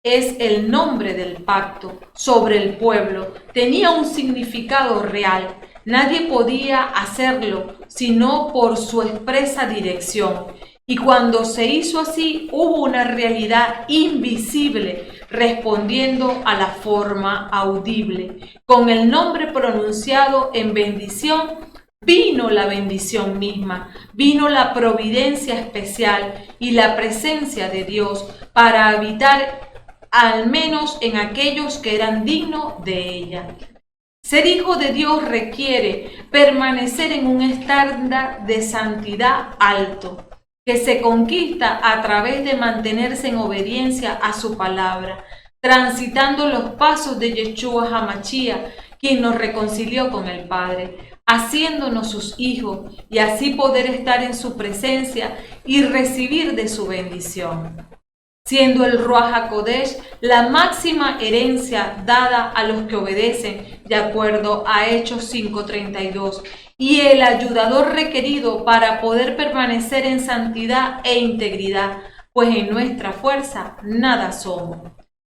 es el nombre del pacto sobre el pueblo. Tenía un significado real. Nadie podía hacerlo sino por su expresa dirección. Y cuando se hizo así, hubo una realidad invisible respondiendo a la forma audible. Con el nombre pronunciado en bendición, vino la bendición misma, vino la providencia especial y la presencia de Dios para habitar al menos en aquellos que eran dignos de ella. Ser hijo de Dios requiere permanecer en un estándar de santidad alto, que se conquista a través de mantenerse en obediencia a su palabra, transitando los pasos de Yeshua HaMashiach, quien nos reconcilió con el Padre, haciéndonos sus hijos y así poder estar en su presencia y recibir de su bendición. Siendo el Ruach HaKodesh la máxima herencia dada a los que obedecen, de acuerdo a Hechos 5:32, y el ayudador requerido para poder permanecer en santidad e integridad, pues en nuestra fuerza nada somos.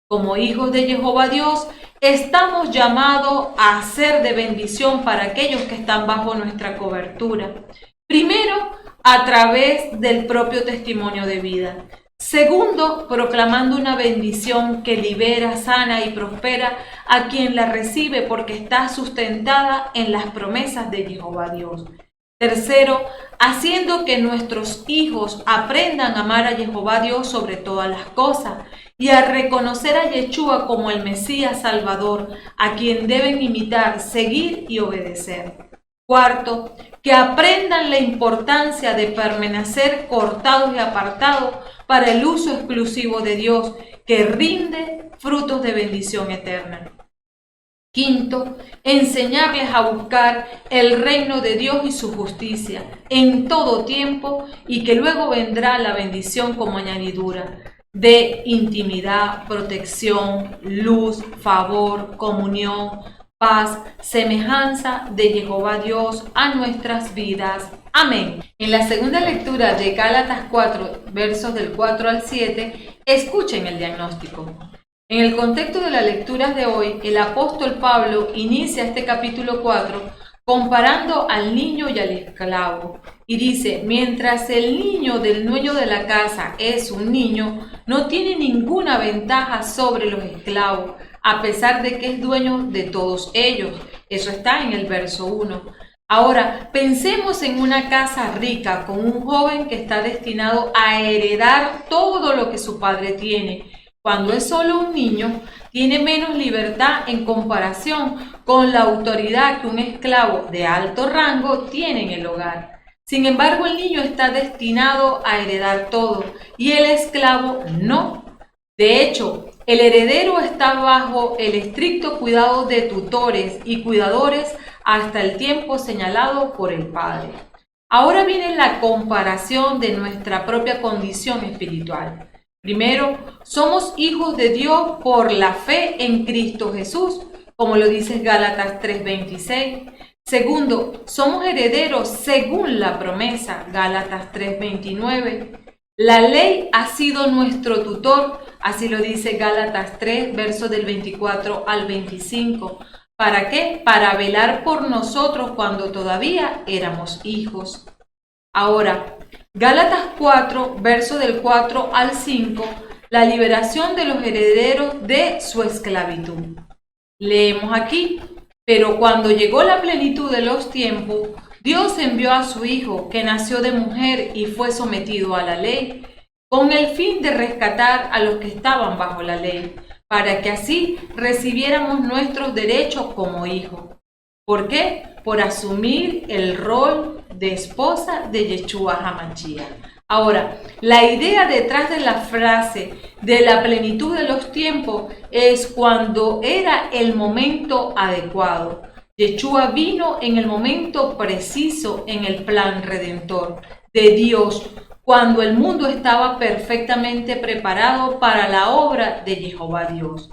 Como hijos de Jehová Dios, estamos llamados a ser de bendición para aquellos que están bajo nuestra cobertura. Primero, a través del propio testimonio de vida. Segundo, proclamando una bendición que libera, sana y prospera a quien la recibe porque está sustentada en las promesas de Jehová Dios. Tercero, haciendo que nuestros hijos aprendan a amar a Jehová Dios sobre todas las cosas y a reconocer a Yeshua como el Mesías Salvador, a quien deben imitar, seguir y obedecer. Cuarto, que aprendan la importancia de permanecer cortados y apartados para el uso exclusivo de Dios, que rinde frutos de bendición eterna. Quinto, enseñarles a buscar el reino de Dios y su justicia en todo tiempo, y que luego vendrá la bendición como añadidura de intimidad, protección, luz, favor, comunión, paz, semejanza de Jehová Dios a nuestras vidas. Amén. En la segunda lectura de Gálatas 4, versos del 4 al 7, escuchen el diagnóstico. En el contexto de las lecturas de hoy, el apóstol Pablo inicia este capítulo 4 comparando al niño y al esclavo. Y dice, mientras el niño del dueño de la casa es un niño, no tiene ninguna ventaja sobre los esclavos, a pesar de que es dueño de todos ellos. Eso está en el verso 1. Ahora, pensemos en una casa rica con un joven que está destinado a heredar todo lo que su padre tiene. Cuando es solo un niño, tiene menos libertad en comparación con la autoridad que un esclavo de alto rango tiene en el hogar. Sin embargo, el niño está destinado a heredar todo y el esclavo no. De hecho, el heredero está bajo el estricto cuidado de tutores y cuidadores hasta el tiempo señalado por el Padre. Ahora viene la comparación de nuestra propia condición espiritual. Primero, somos hijos de Dios por la fe en Cristo Jesús, como lo dice Gálatas 3:26. Segundo, somos herederos según la promesa, Gálatas 3:29. La ley ha sido nuestro tutor, así lo dice Gálatas 3, versos del 24 al 25. ¿Para qué? Para velar por nosotros cuando todavía éramos hijos. Ahora, Gálatas 4, verso del 4 al 5, la liberación de los herederos de su esclavitud. Leemos aquí, pero cuando llegó la plenitud de los tiempos, Dios envió a su Hijo, que nació de mujer y fue sometido a la ley, con el fin de rescatar a los que estaban bajo la ley, para que así recibiéramos nuestros derechos como hijos. ¿Por qué? Por asumir el rol de esposa de Yeshua HaMashiach. Ahora, la idea detrás de la frase de la plenitud de los tiempos es cuando era el momento adecuado. Yeshua vino en el momento preciso en el plan redentor de Dios, cuando el mundo estaba perfectamente preparado para la obra de Jehová Dios.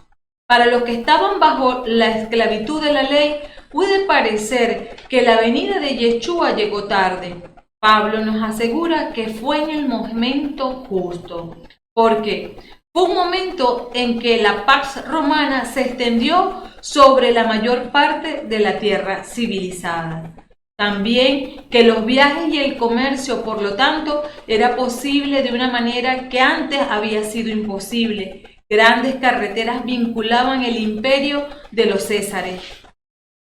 Para los que estaban bajo la esclavitud de la ley, puede parecer que la venida de Yeshua llegó tarde. Pablo nos asegura que fue en el momento justo, porque fue un momento en que la Pax Romana se extendió sobre la mayor parte de la tierra civilizada. También que los viajes y el comercio, por lo tanto, era posible de una manera que antes había sido imposible. Grandes carreteras vinculaban el imperio de los Césares.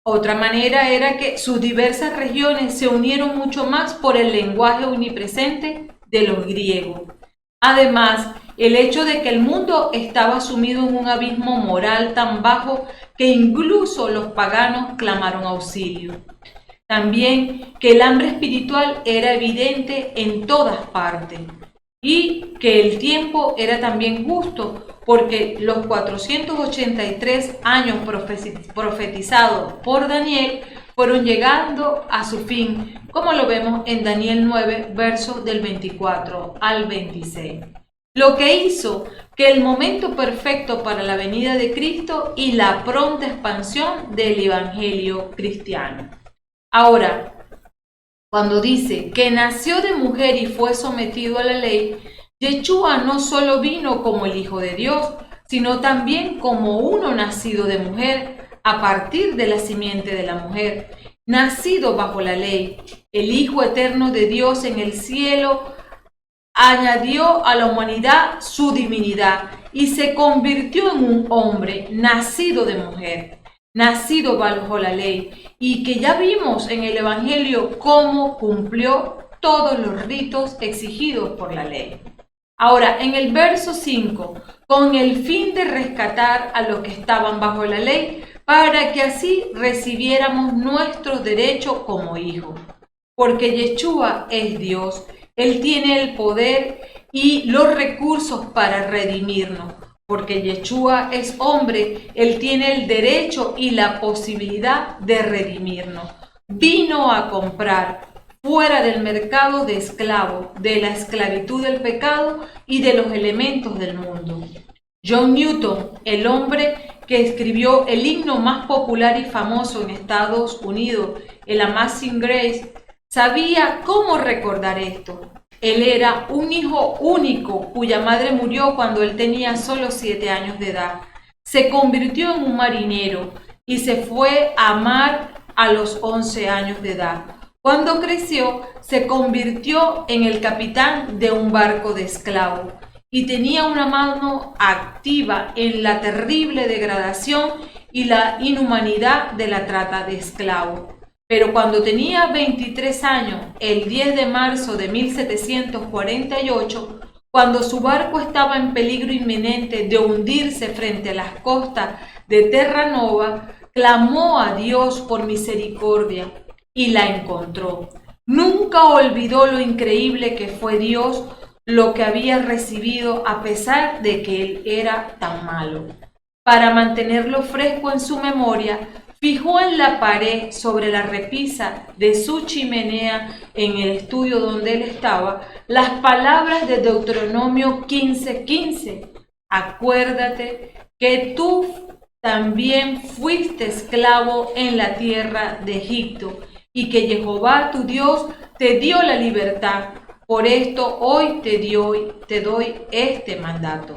Otra manera era que sus diversas regiones se unieron mucho más por el lenguaje omnipresente de los griegos. Además, el hecho de que el mundo estaba sumido en un abismo moral tan bajo que incluso los paganos clamaron auxilio. También que el hambre espiritual era evidente en todas partes y que el tiempo era también justo porque los 483 años profetizados por Daniel fueron llegando a su fin, como lo vemos en Daniel 9, versos del 24 al 26. Lo que hizo que el momento perfecto para la venida de Cristo y la pronta expansión del evangelio cristiano. Ahora, cuando dice que nació de mujer y fue sometido a la ley, Yeshua no solo vino como el Hijo de Dios, sino también como uno nacido de mujer, a partir de la simiente de la mujer, nacido bajo la ley. El Hijo eterno de Dios en el cielo añadió a la humanidad su divinidad y se convirtió en un hombre nacido de mujer, nacido bajo la ley, y que ya vimos en el Evangelio cómo cumplió todos los ritos exigidos por la ley. Ahora, en el verso 5, con el fin de rescatar a los que estaban bajo la ley, para que así recibiéramos nuestros derechos como hijos. Porque Yeshua es Dios, Él tiene el poder y los recursos para redimirnos. Porque Yeshua es hombre, Él tiene el derecho y la posibilidad de redimirnos. Vino a comprar fuera del mercado de esclavos, de la esclavitud del pecado y de los elementos del mundo. John Newton, el hombre que escribió el himno más popular y famoso en Estados Unidos, el Amazing Grace, sabía cómo recordar esto. Él era un hijo único cuya madre murió cuando él tenía solo 7 años de edad. Se convirtió en un marinero y se fue a mar a los 11 años de edad. Cuando creció, se convirtió en el capitán de un barco de esclavos y tenía una mano activa en la terrible degradación y la inhumanidad de la trata de esclavos. Pero cuando tenía 23 años, el 10 de marzo de 1748, cuando su barco estaba en peligro inminente de hundirse frente a las costas de Terranova, clamó a Dios por misericordia y la encontró. Nunca olvidó lo increíble que fue Dios, lo que había recibido a pesar de que él era tan malo. Para mantenerlo fresco en su memoria, fijó en la pared sobre la repisa de su chimenea en el estudio donde él estaba las palabras de Deuteronomio 15:15. Acuérdate que tú también fuiste esclavo en la tierra de Egipto y que Jehová tu Dios te dio la libertad. Por esto hoy te doy este mandato.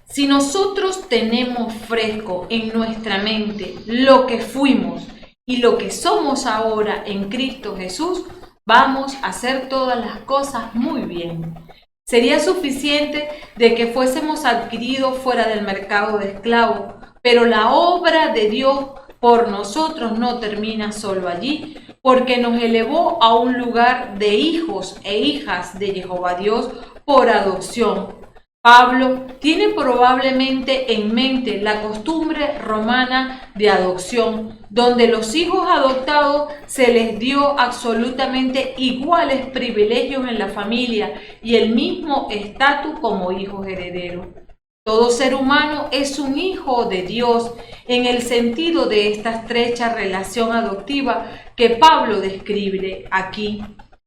Si nosotros tenemos fresco en nuestra mente lo que fuimos y lo que somos ahora en Cristo Jesús, vamos a hacer todas las cosas muy bien. Sería suficiente de que fuésemos adquiridos fuera del mercado de esclavos, pero la obra de Dios por nosotros no termina solo allí, porque nos elevó a un lugar de hijos e hijas de Jehová Dios por adopción. Pablo tiene probablemente en mente la costumbre romana de adopción, donde los hijos adoptados se les dio absolutamente iguales privilegios en la familia y el mismo estatus como hijos herederos. Todo ser humano es un hijo de Dios en el sentido de esta estrecha relación adoptiva que Pablo describe aquí.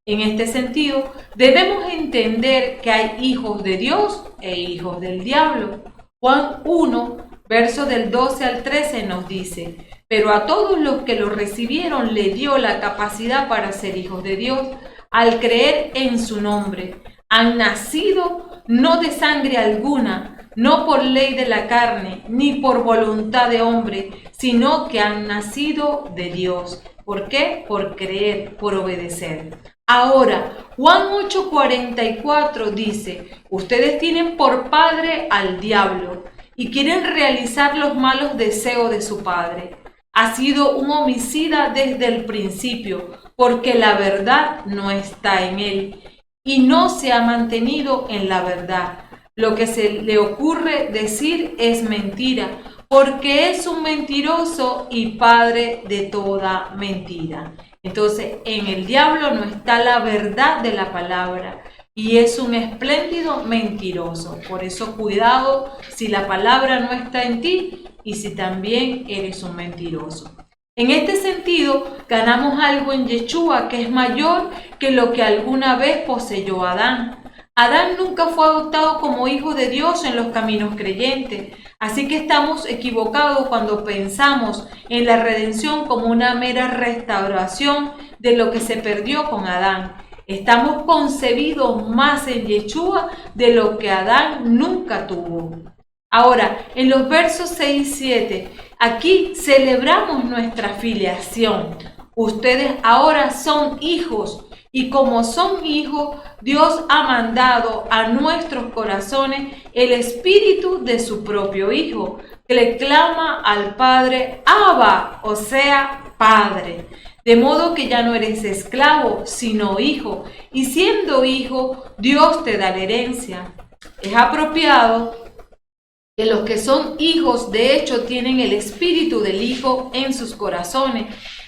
En este sentido, debemos entender que hay hijos de Dios e hijos del diablo. Juan 1, versos del 12 al 13 nos dice: pero a todos los que lo recibieron le dio la capacidad para ser hijos de Dios, al creer en su nombre. Han nacido no de sangre alguna, no por ley de la carne, ni por voluntad de hombre, sino que han nacido de Dios. ¿Por qué? Por creer, por obedecer. Ahora, Juan 8:44 dice: ustedes tienen por padre al diablo y quieren realizar los malos deseos de su padre. Ha sido un homicida desde el principio, porque la verdad no está en él y no se ha mantenido en la verdad. Lo que se le ocurre decir es mentira, porque es un mentiroso y padre de toda mentira. Entonces, en el diablo no está la verdad de la palabra y es un espléndido mentiroso. Por eso, cuidado si la palabra no está en ti y si también eres un mentiroso. En este sentido, ganamos algo en Yeshua que es mayor que lo que alguna vez poseyó Adán. Adán nunca fue adoptado como hijo de Dios en los caminos creyentes, así que estamos equivocados cuando pensamos en la redención como una mera restauración de lo que se perdió con Adán. Estamos concebidos más en Yeshua de lo que Adán nunca tuvo. Ahora, en los versos 6 y 7, aquí celebramos nuestra filiación. Ustedes ahora son hijos. Y como son hijos, Dios ha mandado a nuestros corazones el espíritu de su propio Hijo, que le clama al Padre, Abba, o sea, Padre. De modo que ya no eres esclavo, sino hijo. Y siendo hijo, Dios te da la herencia. Es apropiado que los que son hijos, de hecho, tienen el espíritu del Hijo en sus corazones.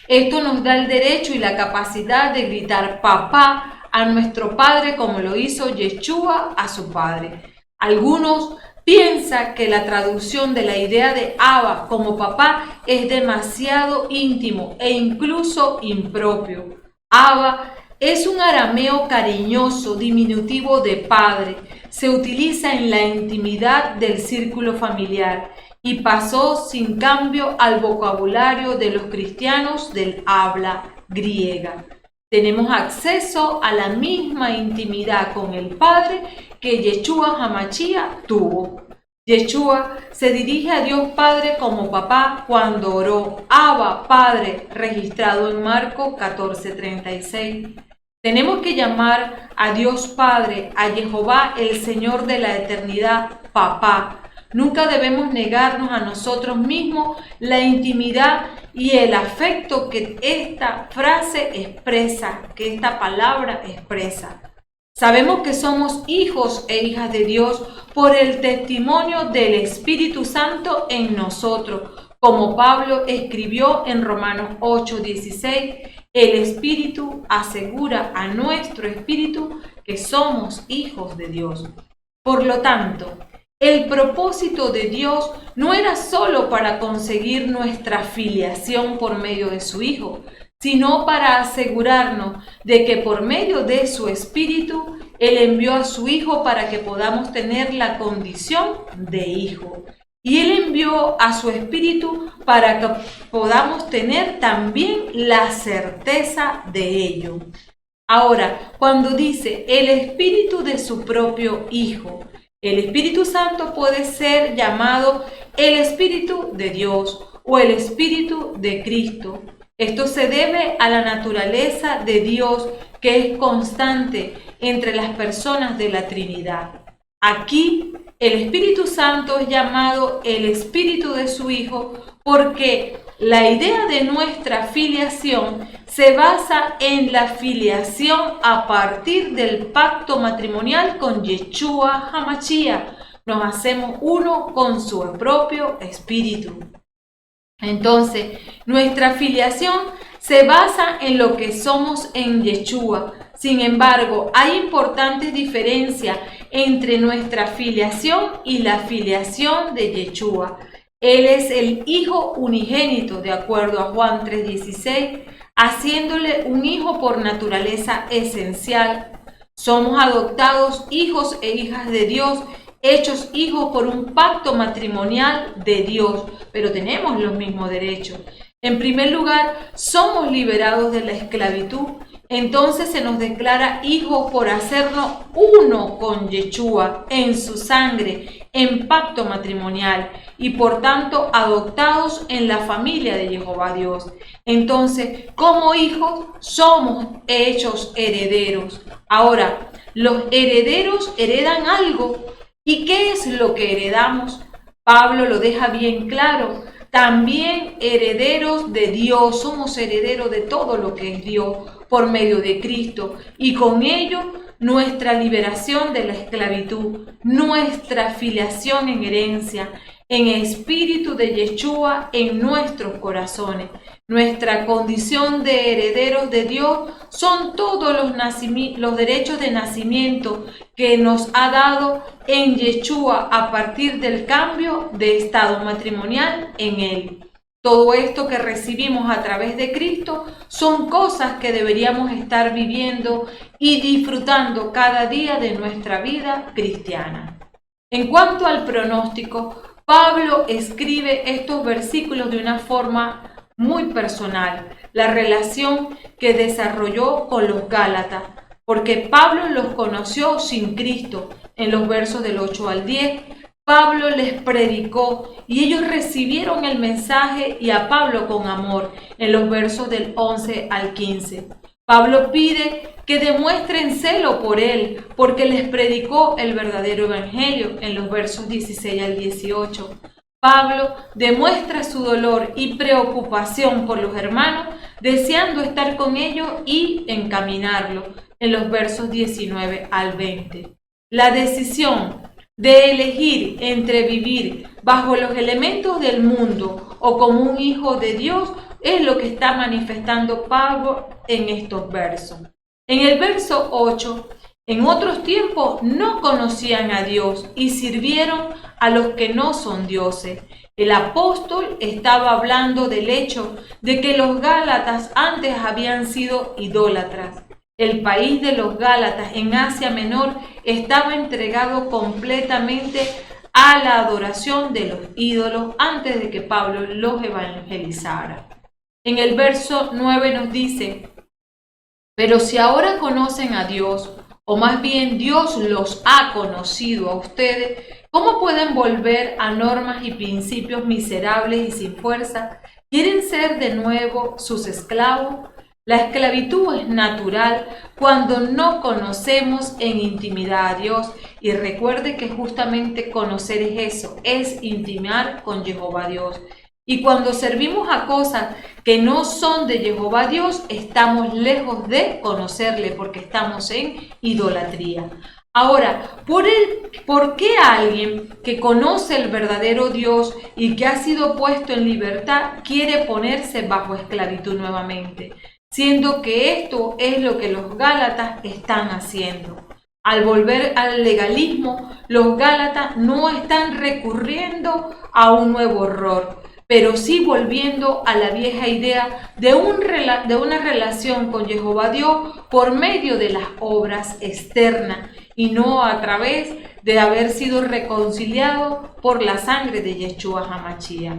Esto nos da el derecho y la capacidad de gritar papá a nuestro Padre como lo hizo Yeshua a su Padre. Algunos piensan que la traducción de la idea de Abba como papá es demasiado íntimo e incluso impropio. Abba es un arameo cariñoso, diminutivo de padre. Se utiliza en la intimidad del círculo familiar y pasó sin cambio al vocabulario de los cristianos del habla griega. Tenemos acceso a la misma intimidad con el Padre que Yeshua HaMashiach tuvo. Yeshua se dirige a Dios Padre como papá cuando oró Abba Padre, registrado en Marcos 14:36. Tenemos que llamar a Dios Padre, a Jehová, el Señor de la eternidad, papá. Nunca debemos negarnos a nosotros mismos la intimidad y el afecto que esta frase expresa, que esta palabra expresa. Sabemos que somos hijos e hijas de Dios por el testimonio del Espíritu Santo en nosotros. Como Pablo escribió en Romanos 8:16, el Espíritu asegura a nuestro espíritu que somos hijos de Dios. Por lo tanto, el propósito de Dios no era solo para conseguir nuestra filiación por medio de su Hijo, sino para asegurarnos de que por medio de su Espíritu, Él envió a su Hijo para que podamos tener la condición de hijo. Y Él envió a su Espíritu para que podamos tener también la certeza de ello. Ahora, cuando dice el Espíritu de su propio Hijo, el Espíritu Santo puede ser llamado el Espíritu de Dios o el Espíritu de Cristo. Esto se debe a la naturaleza de Dios que es constante entre las personas de la Trinidad. Aquí, el Espíritu Santo es llamado el Espíritu de su Hijo porque la idea de nuestra filiación se basa en la filiación a partir del pacto matrimonial con Yeshua HaMashiach. Nos hacemos uno con su propio Espíritu. Entonces, nuestra filiación se basa en lo que somos en Yeshua. Sin embargo, hay importantes diferencias entre nuestra filiación y la filiación de Yeshua. Él es el Hijo unigénito, de acuerdo a Juan 3:16, haciéndole un hijo por naturaleza esencial. Somos adoptados hijos e hijas de Dios, hechos hijos por un pacto matrimonial de Dios, pero tenemos los mismos derechos. En primer lugar, somos liberados de la esclavitud. Entonces se nos declara hijos por hacernos uno con Yeshua en su sangre, en pacto matrimonial, y por tanto adoptados en la familia de Jehová Dios. Entonces, como hijos, somos hechos herederos. Ahora, los herederos heredan algo. ¿Y qué es lo que heredamos? Pablo lo deja bien claro. También herederos de Dios, somos herederos de todo lo que es Dios por medio de Cristo, y con ello nuestra liberación de la esclavitud, nuestra filiación en herencia, en espíritu de Yeshua en nuestros corazones. Nuestra condición de herederos de Dios son todos los derechos de nacimiento que nos ha dado en Yeshua a partir del cambio de estado matrimonial en Él. Todo esto que recibimos a través de Cristo son cosas que deberíamos estar viviendo y disfrutando cada día de nuestra vida cristiana. En cuanto al pronóstico, Pablo escribe estos versículos de una forma muy personal, la relación que desarrolló con los Gálatas, porque Pablo los conoció sin Cristo. En los versos del 8 al 10, Pablo les predicó y ellos recibieron el mensaje y a Pablo con amor, en los versos del 11 al 15. Pablo pide que demuestren celo por él, porque les predicó el verdadero evangelio, en los versos 16 al 18. Pablo demuestra su dolor y preocupación por los hermanos, deseando estar con ellos y encaminarlos, en los versos 19 al 20. La decisión de elegir entre vivir bajo los elementos del mundo o como un hijo de Dios es lo que está manifestando Pablo en estos versos. En el verso 8, en otros tiempos no conocían a Dios y sirvieron a los que no son dioses. El apóstol estaba hablando del hecho de que los Gálatas antes habían sido idólatras. El país de los Gálatas en Asia Menor estaba entregado completamente a la adoración de los ídolos antes de que Pablo los evangelizara. En el verso 9 nos dice: pero si ahora conocen a Dios, o más bien Dios los ha conocido a ustedes, ¿cómo pueden volver a normas y principios miserables y sin fuerza? ¿Quieren ser de nuevo sus esclavos? La esclavitud es natural cuando no conocemos en intimidad a Dios. Y recuerde que justamente conocer es eso, es intimar con Jehová Dios. Y cuando servimos a cosas que no son de Jehová Dios, estamos lejos de conocerle porque estamos en idolatría. Ahora, ¿por qué alguien que conoce el verdadero Dios y que ha sido puesto en libertad quiere ponerse bajo esclavitud nuevamente? Siendo que esto es lo que los gálatas están haciendo. Al volver al legalismo, los gálatas no están recurriendo a un nuevo error, pero sí volviendo a la vieja idea de una relación con Jehová Dios por medio de las obras externas y no a través de haber sido reconciliado por la sangre de Yeshua HaMashiach.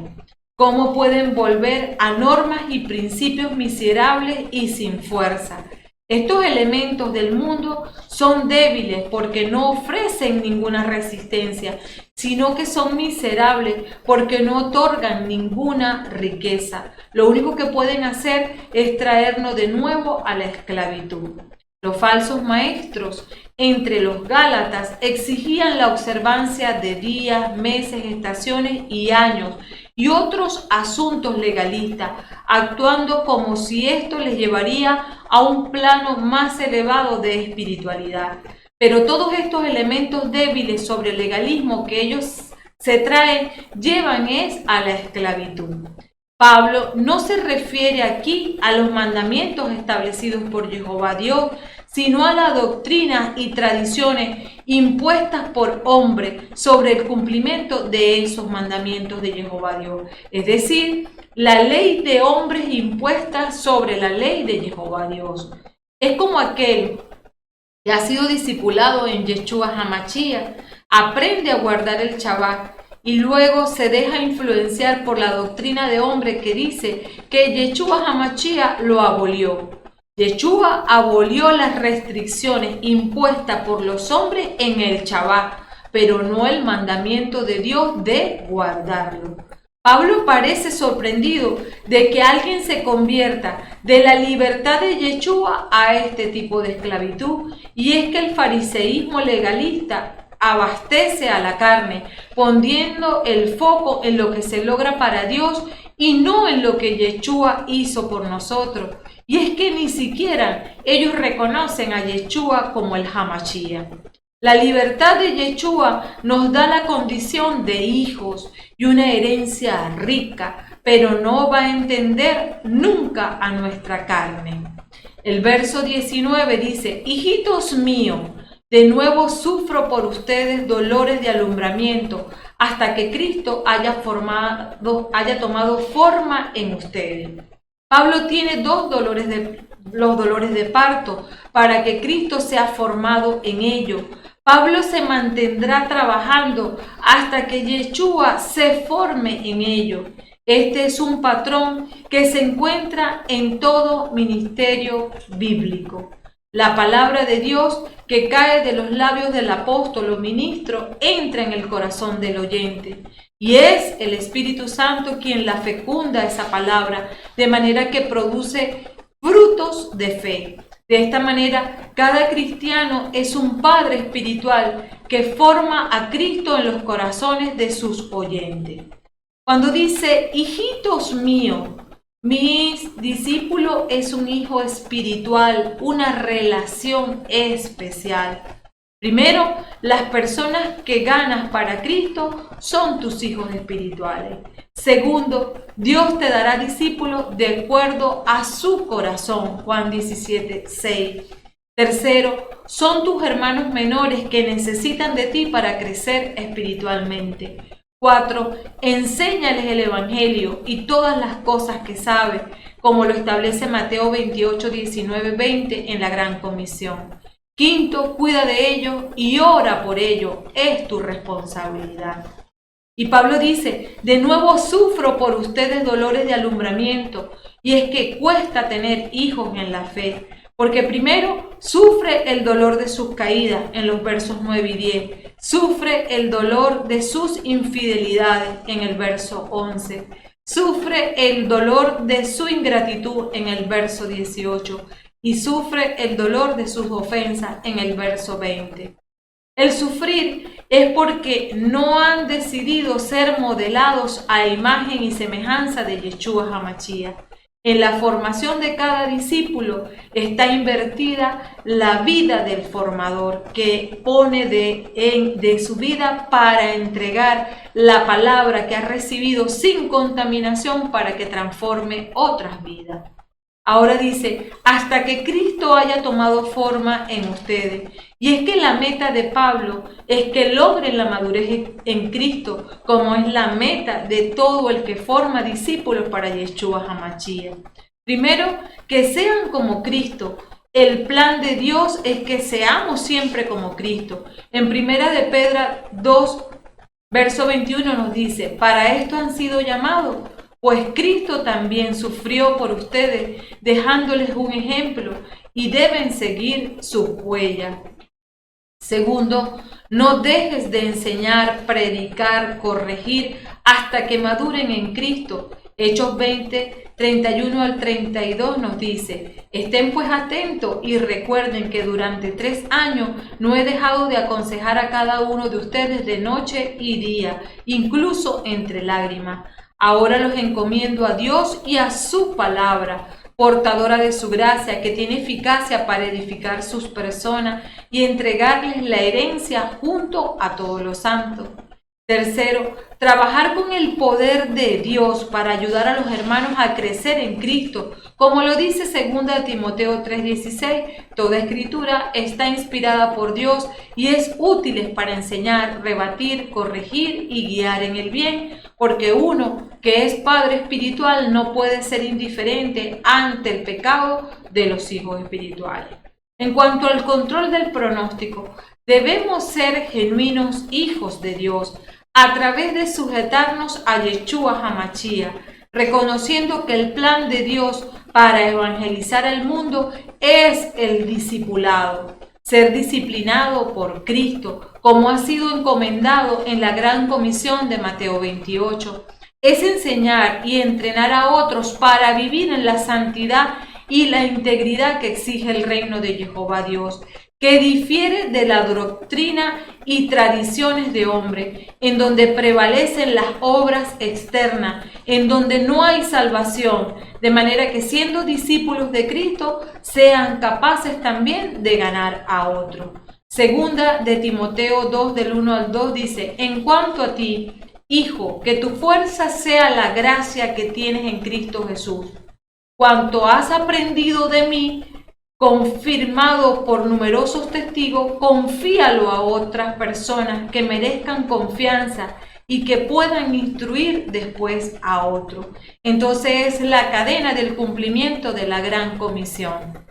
¿Cómo pueden volver a normas y principios miserables y sin fuerza? Estos elementos del mundo son débiles porque no ofrecen ninguna resistencia, sino que son miserables porque no otorgan ninguna riqueza. Lo único que pueden hacer es traernos de nuevo a la esclavitud. Los falsos maestros entre los gálatas exigían la observancia de días, meses, estaciones y años y otros asuntos legalistas, actuando como si esto les llevaría a un plano más elevado de espiritualidad. Pero todos estos elementos débiles sobre el legalismo que ellos se traen llevan a la esclavitud. Pablo no se refiere aquí a los mandamientos establecidos por Jehová Dios, sino a la doctrina y tradiciones impuestas por hombres sobre el cumplimiento de esos mandamientos de Jehová Dios. Es decir, la ley de hombres impuesta sobre la ley de Jehová Dios. Es como aquel que ha sido discipulado en Yeshua HaMashiach, aprende a guardar el Shabbat y luego se deja influenciar por la doctrina de hombre que dice que Yeshua HaMashiach lo abolió. Yeshua abolió las restricciones impuestas por los hombres en el Shabbat, pero no el mandamiento de Dios de guardarlo. Pablo parece sorprendido de que alguien se convierta de la libertad de Yeshua a este tipo de esclavitud, y es que el fariseísmo legalista abastece a la carne, poniendo el foco en lo que se logra para Dios y no en lo que Yeshua hizo por nosotros. Y es que ni siquiera ellos reconocen a Yeshua como el HaMashiach. La libertad de Yeshua nos da la condición de hijos y una herencia rica, pero no va a entender nunca a nuestra carne. El verso 19 dice: hijitos míos, de nuevo sufro por ustedes dolores de alumbramiento, hasta que Cristo haya tomado forma en ustedes. Pablo tiene los dolores de parto para que Cristo sea formado en ellos. Pablo se mantendrá trabajando hasta que Yeshua se forme en ellos. Este es un patrón que se encuentra en todo ministerio bíblico. La palabra de Dios que cae de los labios del apóstol o ministro entra en el corazón del oyente. Y es el Espíritu Santo quien la fecunda esa palabra, de manera que produce frutos de fe. De esta manera, cada cristiano es un padre espiritual que forma a Cristo en los corazones de sus oyentes. Cuando dice, hijitos míos, mi discípulo es un hijo espiritual, una relación especial. Primero, las personas que ganas para Cristo son tus hijos espirituales. Segundo, Dios te dará discípulos de acuerdo a su corazón. Juan 17:6. Tercero, son tus hermanos menores que necesitan de ti para crecer espiritualmente. 4. Enséñales el Evangelio y todas las cosas que sabes, como lo establece Mateo 28, 19, 20 en la Gran Comisión. 5. Cuida de ellos y ora por ellos, es tu responsabilidad. Y Pablo dice, de nuevo sufro por ustedes dolores de alumbramiento, y es que cuesta tener hijos en la fe, porque primero sufre el dolor de sus caídas en los versos 9 y 10. Sufre el dolor de sus infidelidades en el verso 11. Sufre el dolor de su ingratitud en el verso 18. Y sufre el dolor de sus ofensas en el verso 20. El sufrir es porque no han decidido ser modelados a imagen y semejanza de Yeshua HaMashiach. En la formación de cada discípulo está invertida la vida del formador, que pone de su vida para entregar la palabra que ha recibido sin contaminación para que transforme otras vidas. Ahora dice, hasta que Cristo haya tomado forma en ustedes. Y es que la meta de Pablo es que logren la madurez en Cristo, como es la meta de todo el que forma discípulos para Yeshua HaMashiach. Primero, que sean como Cristo. El plan de Dios es que seamos siempre como Cristo. En 1 de Pedro 2, verso 21 nos dice, para esto han sido llamados, pues Cristo también sufrió por ustedes, dejándoles un ejemplo, y deben seguir sus huellas. Segundo, no dejes de enseñar, predicar, corregir, hasta que maduren en Cristo. Hechos 20, 31 al 32 nos dice, estén pues atentos y recuerden que durante 3 años no he dejado de aconsejar a cada uno de ustedes de noche y día, incluso entre lágrimas. Ahora los encomiendo a Dios y a su palabra, portadora de su gracia, que tiene eficacia para edificar sus personas y entregarles la herencia junto a todos los santos. Tercero, trabajar con el poder de Dios para ayudar a los hermanos a crecer en Cristo. Como lo dice 2 Timoteo 3:16, toda escritura está inspirada por Dios y es útil para enseñar, rebatir, corregir y guiar en el bien, porque uno que es padre espiritual no puede ser indiferente ante el pecado de los hijos espirituales. En cuanto al control del pronóstico, debemos ser genuinos hijos de Dios a través de sujetarnos a Yeshua HaMashiach, reconociendo que el plan de Dios para evangelizar el mundo es el discipulado, ser disciplinado por Cristo, como ha sido encomendado en la gran comisión de Mateo 28. Es enseñar y entrenar a otros para vivir en la santidad y la integridad que exige el reino de Jehová Dios, que difiere de la doctrina y tradiciones de hombre, en donde prevalecen las obras externas, en donde no hay salvación, de manera que siendo discípulos de Cristo sean capaces también de ganar a otro. Segunda de Timoteo 2 del 1 al 2 dice, en cuanto a ti, hijo, que tu fuerza sea la gracia que tienes en Cristo Jesús. Cuanto has aprendido de mí, confirmado por numerosos testigos, confíalo a otras personas que merezcan confianza y que puedan instruir después a otros. Entonces es la cadena del cumplimiento de la gran comisión.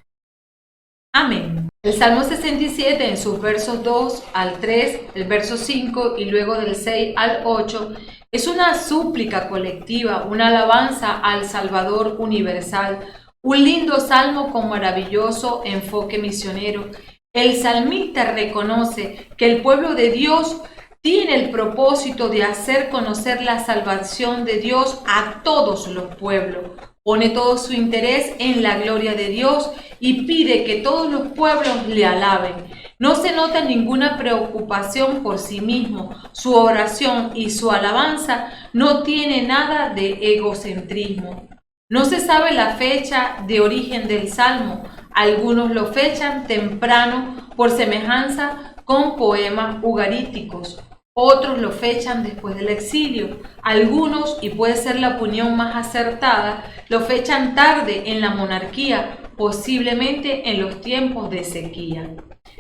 Amén. El Salmo 67 en sus versos 2 al 3, el verso 5 y luego del 6 al 8 es una súplica colectiva, una alabanza al Salvador universal, un lindo salmo con maravilloso enfoque misionero. El salmista reconoce que el pueblo de Dios tiene el propósito de hacer conocer la salvación de Dios a todos los pueblos. Pone todo su interés en la gloria de Dios y pide que todos los pueblos le alaben. No se nota ninguna preocupación por sí mismo. Su oración y su alabanza no tiene nada de egocentrismo. No se sabe la fecha de origen del Salmo. Algunos lo fechan temprano por semejanza con poemas ugaríticos. Otros lo fechan después del exilio. Algunos, y puede ser la opinión más acertada, lo fechan tarde en la monarquía, posiblemente en los tiempos de sequía.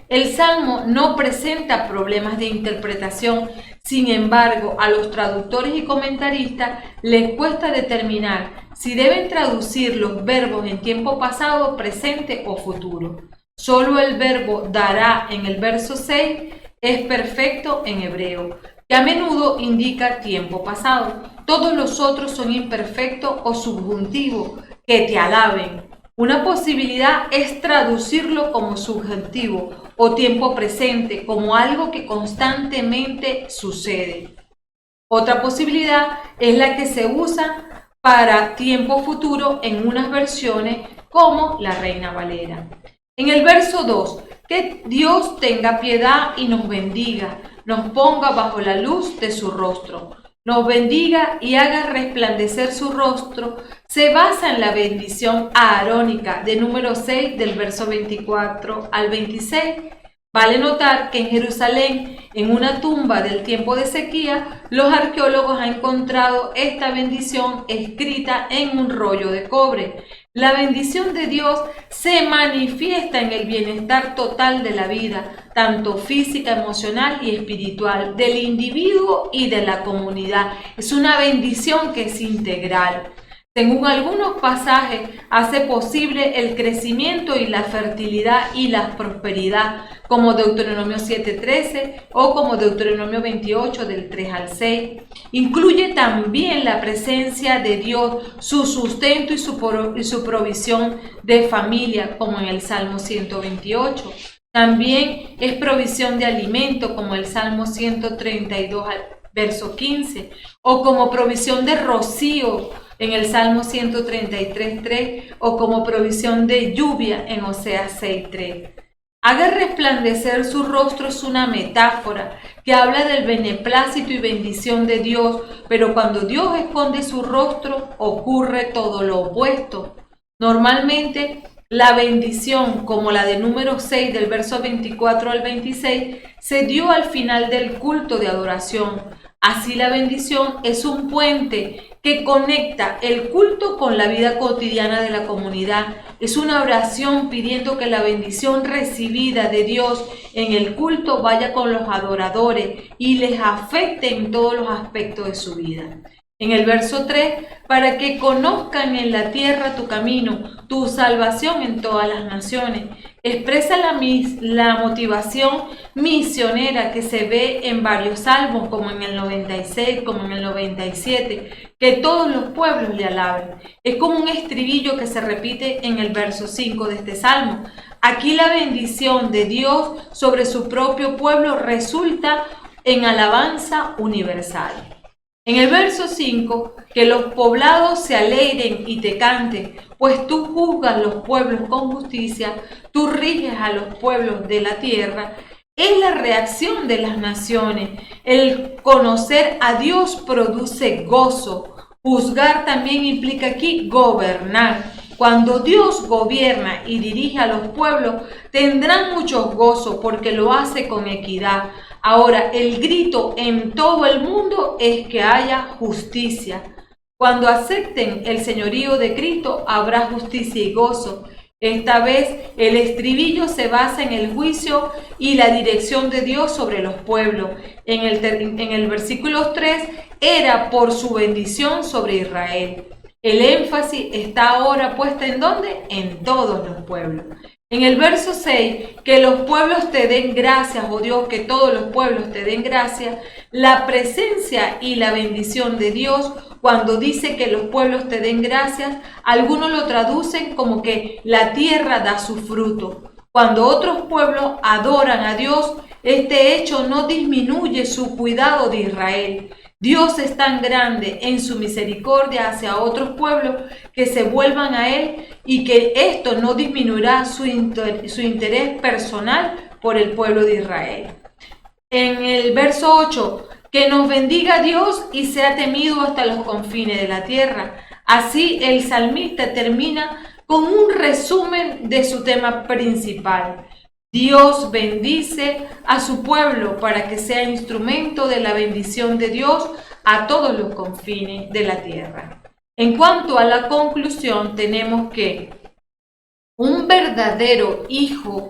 El Salmo no presenta problemas de interpretación, sin embargo, a los traductores y comentaristas les cuesta determinar si deben traducir los verbos en tiempo pasado, presente o futuro. Solo el verbo dará en el verso 6 es perfecto en hebreo, que a menudo indica tiempo pasado. Todos los otros son imperfectos o subjuntivos, que te alaben, Una posibilidad es traducirlo como subjuntivo o tiempo presente, como algo que constantemente sucede. Otra posibilidad es la que se usa para tiempo futuro en unas versiones como la Reina Valera. En el verso 2, que Dios tenga piedad y nos bendiga, nos ponga bajo la luz de su rostro, nos bendiga y haga resplandecer su rostro, se basa en la bendición aarónica de número 6 del verso 24 al 26. Vale notar que en Jerusalén, en una tumba del tiempo de sequía, los arqueólogos han encontrado esta bendición escrita en un rollo de cobre. La bendición de Dios se manifiesta en el bienestar total de la vida, tanto física, emocional y espiritual, del individuo y de la comunidad. Es una bendición que es integral. Según algunos pasajes, hace posible el crecimiento y la fertilidad y la prosperidad, como Deuteronomio 7:13 o como Deuteronomio 28 del 3 al 6. Incluye también la presencia de Dios, su sustento y su provisión de familia, como en el Salmo 128. También es provisión de alimento, como el Salmo 132 verso 15, o como provisión de rocío, en el Salmo 133:3, o como provisión de lluvia en Oseas 6:3. Haga resplandecer su rostro es una metáfora que habla del beneplácito y bendición de Dios, pero cuando Dios esconde su rostro ocurre todo lo opuesto. Normalmente la bendición, como la de número 6 del verso 24 al 26, se dio al final del culto de adoración. Así la bendición es un puente que conecta el culto con la vida cotidiana de la comunidad. Es una oración pidiendo que la bendición recibida de Dios en el culto vaya con los adoradores y les afecte en todos los aspectos de su vida. En el verso 3, para que conozcan en la tierra tu camino, tu salvación en todas las naciones. Expresa la motivación misionera que se ve en varios salmos, como en el 96, como en el 97, que todos los pueblos le alaben. Es como un estribillo que se repite en el verso 5 de este salmo. Aquí la bendición de Dios sobre su propio pueblo resulta en alabanza universal. En el verso 5, que los poblados se alegren y te canten, pues tú juzgas los pueblos con justicia, tú riges a los pueblos de la tierra, es la reacción de las naciones. El conocer a Dios produce gozo. Juzgar también implica aquí gobernar. Cuando Dios gobierna y dirige a los pueblos, tendrán mucho gozo porque lo hace con equidad. Ahora, el grito en todo el mundo es que haya justicia. Cuando acepten el señorío de Cristo, habrá justicia y gozo. Esta vez, el estribillo se basa en el juicio y la dirección de Dios sobre los pueblos. En el versículo 3, era por su bendición sobre Israel. El énfasis está ahora puesto ¿en dónde? En todos los pueblos. En el verso 6, que los pueblos te den gracias, oh Dios, que todos los pueblos te den gracias, la presencia y la bendición de Dios, cuando dice que los pueblos te den gracias, algunos lo traducen como que la tierra da su fruto. Cuando otros pueblos adoran a Dios, este hecho no disminuye su cuidado de Israel. Dios es tan grande en su misericordia hacia otros pueblos que se vuelvan a Él y que esto no disminuirá su interés personal por el pueblo de Israel. En el verso 8, que nos bendiga Dios y sea temido hasta los confines de la tierra. Así el salmista termina con un resumen de su tema principal. Dios bendice a su pueblo para que sea instrumento de la bendición de Dios a todos los confines de la tierra. En cuanto a la conclusión, tenemos que un verdadero hijo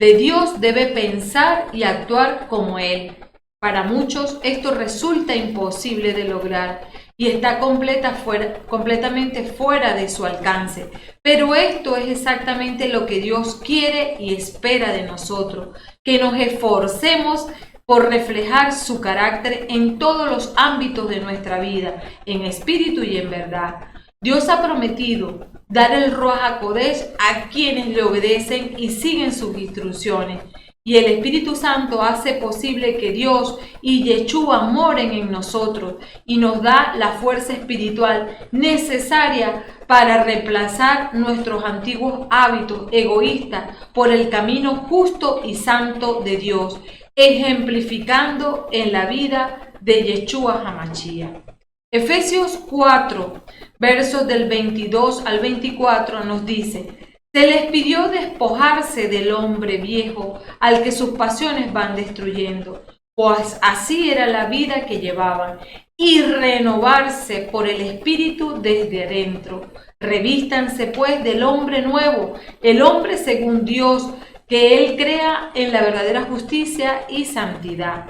de Dios debe pensar y actuar como Él. Para muchos esto resulta imposible de lograr y está completamente fuera de su alcance. Pero esto es exactamente lo que Dios quiere y espera de nosotros, que nos esforcemos por reflejar su carácter en todos los ámbitos de nuestra vida, en espíritu y en verdad. Dios ha prometido dar el Ruach HaKodesh a quienes le obedecen y siguen sus instrucciones. Y el Espíritu Santo hace posible que Dios y Yeshua moren en nosotros y nos da la fuerza espiritual necesaria para reemplazar nuestros antiguos hábitos egoístas por el camino justo y santo de Dios, ejemplificando en la vida de Yeshua HaMashiach. Efesios 4, versos del 22 al 24 nos dice: se les pidió despojarse del hombre viejo al que sus pasiones van destruyendo, pues así era la vida que llevaban, y renovarse por el Espíritu desde adentro. Revístanse pues del hombre nuevo, el hombre según Dios, que Él crea en la verdadera justicia y santidad.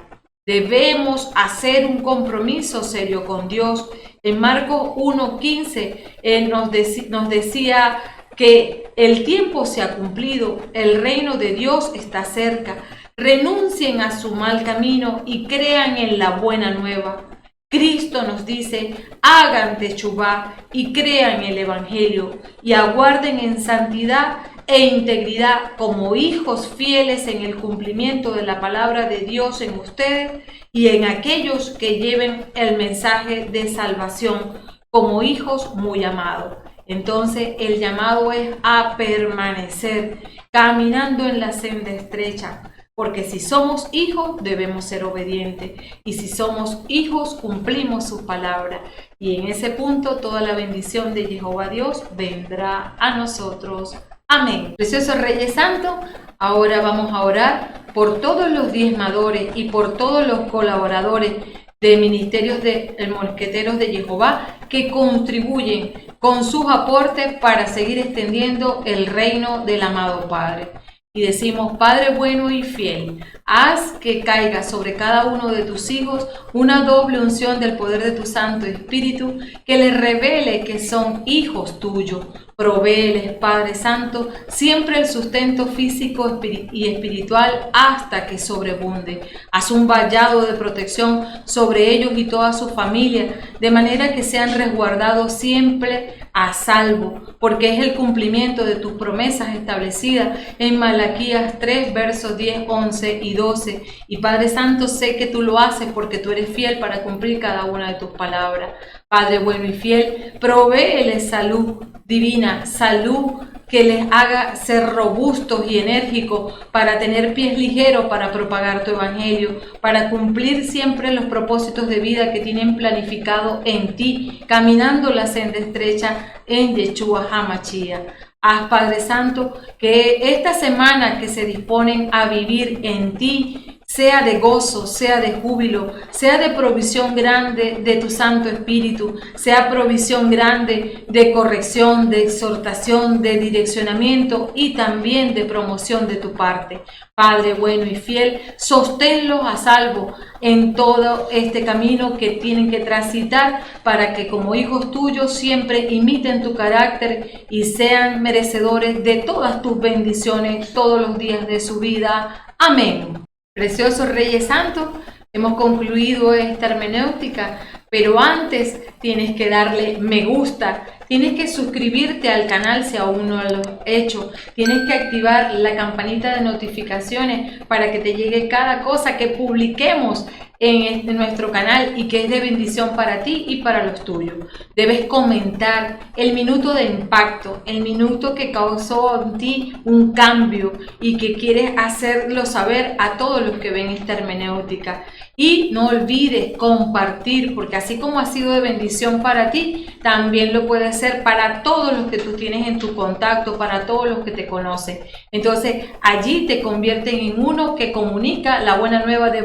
Debemos hacer un compromiso serio con Dios. En Marcos 1:15 nos decía que el tiempo se ha cumplido, el reino de Dios está cerca. Renuncien a su mal camino y crean en la buena nueva. Cristo nos dice: hagan teshuvá y crean el Evangelio y aguarden en santidad e integridad como hijos fieles en el cumplimiento de la palabra de Dios en ustedes y en aquellos que lleven el mensaje de salvación como hijos muy amados. Entonces el llamado es a permanecer caminando en la senda estrecha, porque si somos hijos debemos ser obedientes y si somos hijos cumplimos su palabra, y en ese punto toda la bendición de Jehová Dios vendrá a nosotros. Amén. Preciosos Reyes Santos, ahora vamos a orar por todos los diezmadores y por todos los colaboradores de ministerios de mosqueteros de Jehová que contribuyen con sus aportes para seguir extendiendo el reino del amado Padre. Y decimos: Padre bueno y fiel, haz que caiga sobre cada uno de tus hijos una doble unción del poder de tu Santo Espíritu, que les revele que son hijos tuyos. Provéeles, Padre Santo, siempre el sustento físico y espiritual hasta que sobrebunde. Haz un vallado de protección sobre ellos y toda su familia, de manera que sean resguardados siempre a salvo, porque es el cumplimiento de tus promesas establecidas en Malaquías 3, versos 10, 11 y 12. Y Padre Santo, sé que tú lo haces porque tú eres fiel para cumplir cada una de tus palabras. Padre bueno y fiel, provéeles salud divina, salud que les haga ser robustos y enérgicos para tener pies ligeros para propagar tu evangelio, para cumplir siempre los propósitos de vida que tienen planificado en ti, caminando la senda estrecha en Yeshua HaMashiach. Haz, Padre Santo, que esta semana que se disponen a vivir en ti sea de gozo, sea de júbilo, sea de provisión grande de tu Santo Espíritu, sea provisión grande de corrección, de exhortación, de direccionamiento y también de promoción de tu parte. Padre bueno y fiel, sosténlos a salvo en todo este camino que tienen que transitar para que como hijos tuyos siempre imiten tu carácter y sean merecedores de todas tus bendiciones todos los días de su vida. Amén. Preciosos Reyes Santos, hemos concluido esta hermenéutica, pero antes tienes que darle me gusta, tienes que suscribirte al canal si aún no lo has hecho, tienes que activar la campanita de notificaciones para que te llegue cada cosa que publiquemos en nuestro canal y que es de bendición para ti y para los tuyos. Debes comentar el minuto de impacto, el minuto que causó en ti un cambio y que quieres hacerlo saber a todos los que ven esta hermenéutica. Y no olvides compartir, porque así como ha sido de bendición para ti, también lo puede ser para todos los que tú tienes en tu contacto, para todos los que te conocen. Entonces allí te convierten en uno que comunica la buena nueva de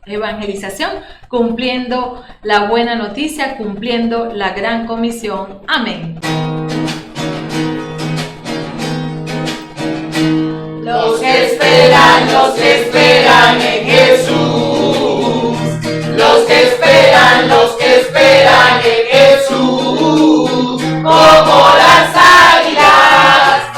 evangelización, cumpliendo la buena noticia, cumpliendo la gran comisión. Amén. Los que esperan en Jesús, los que esperan en Jesús, como las águilas,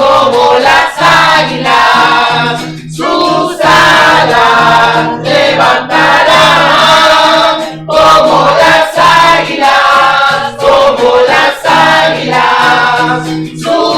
sus alas levantarán, como las águilas, su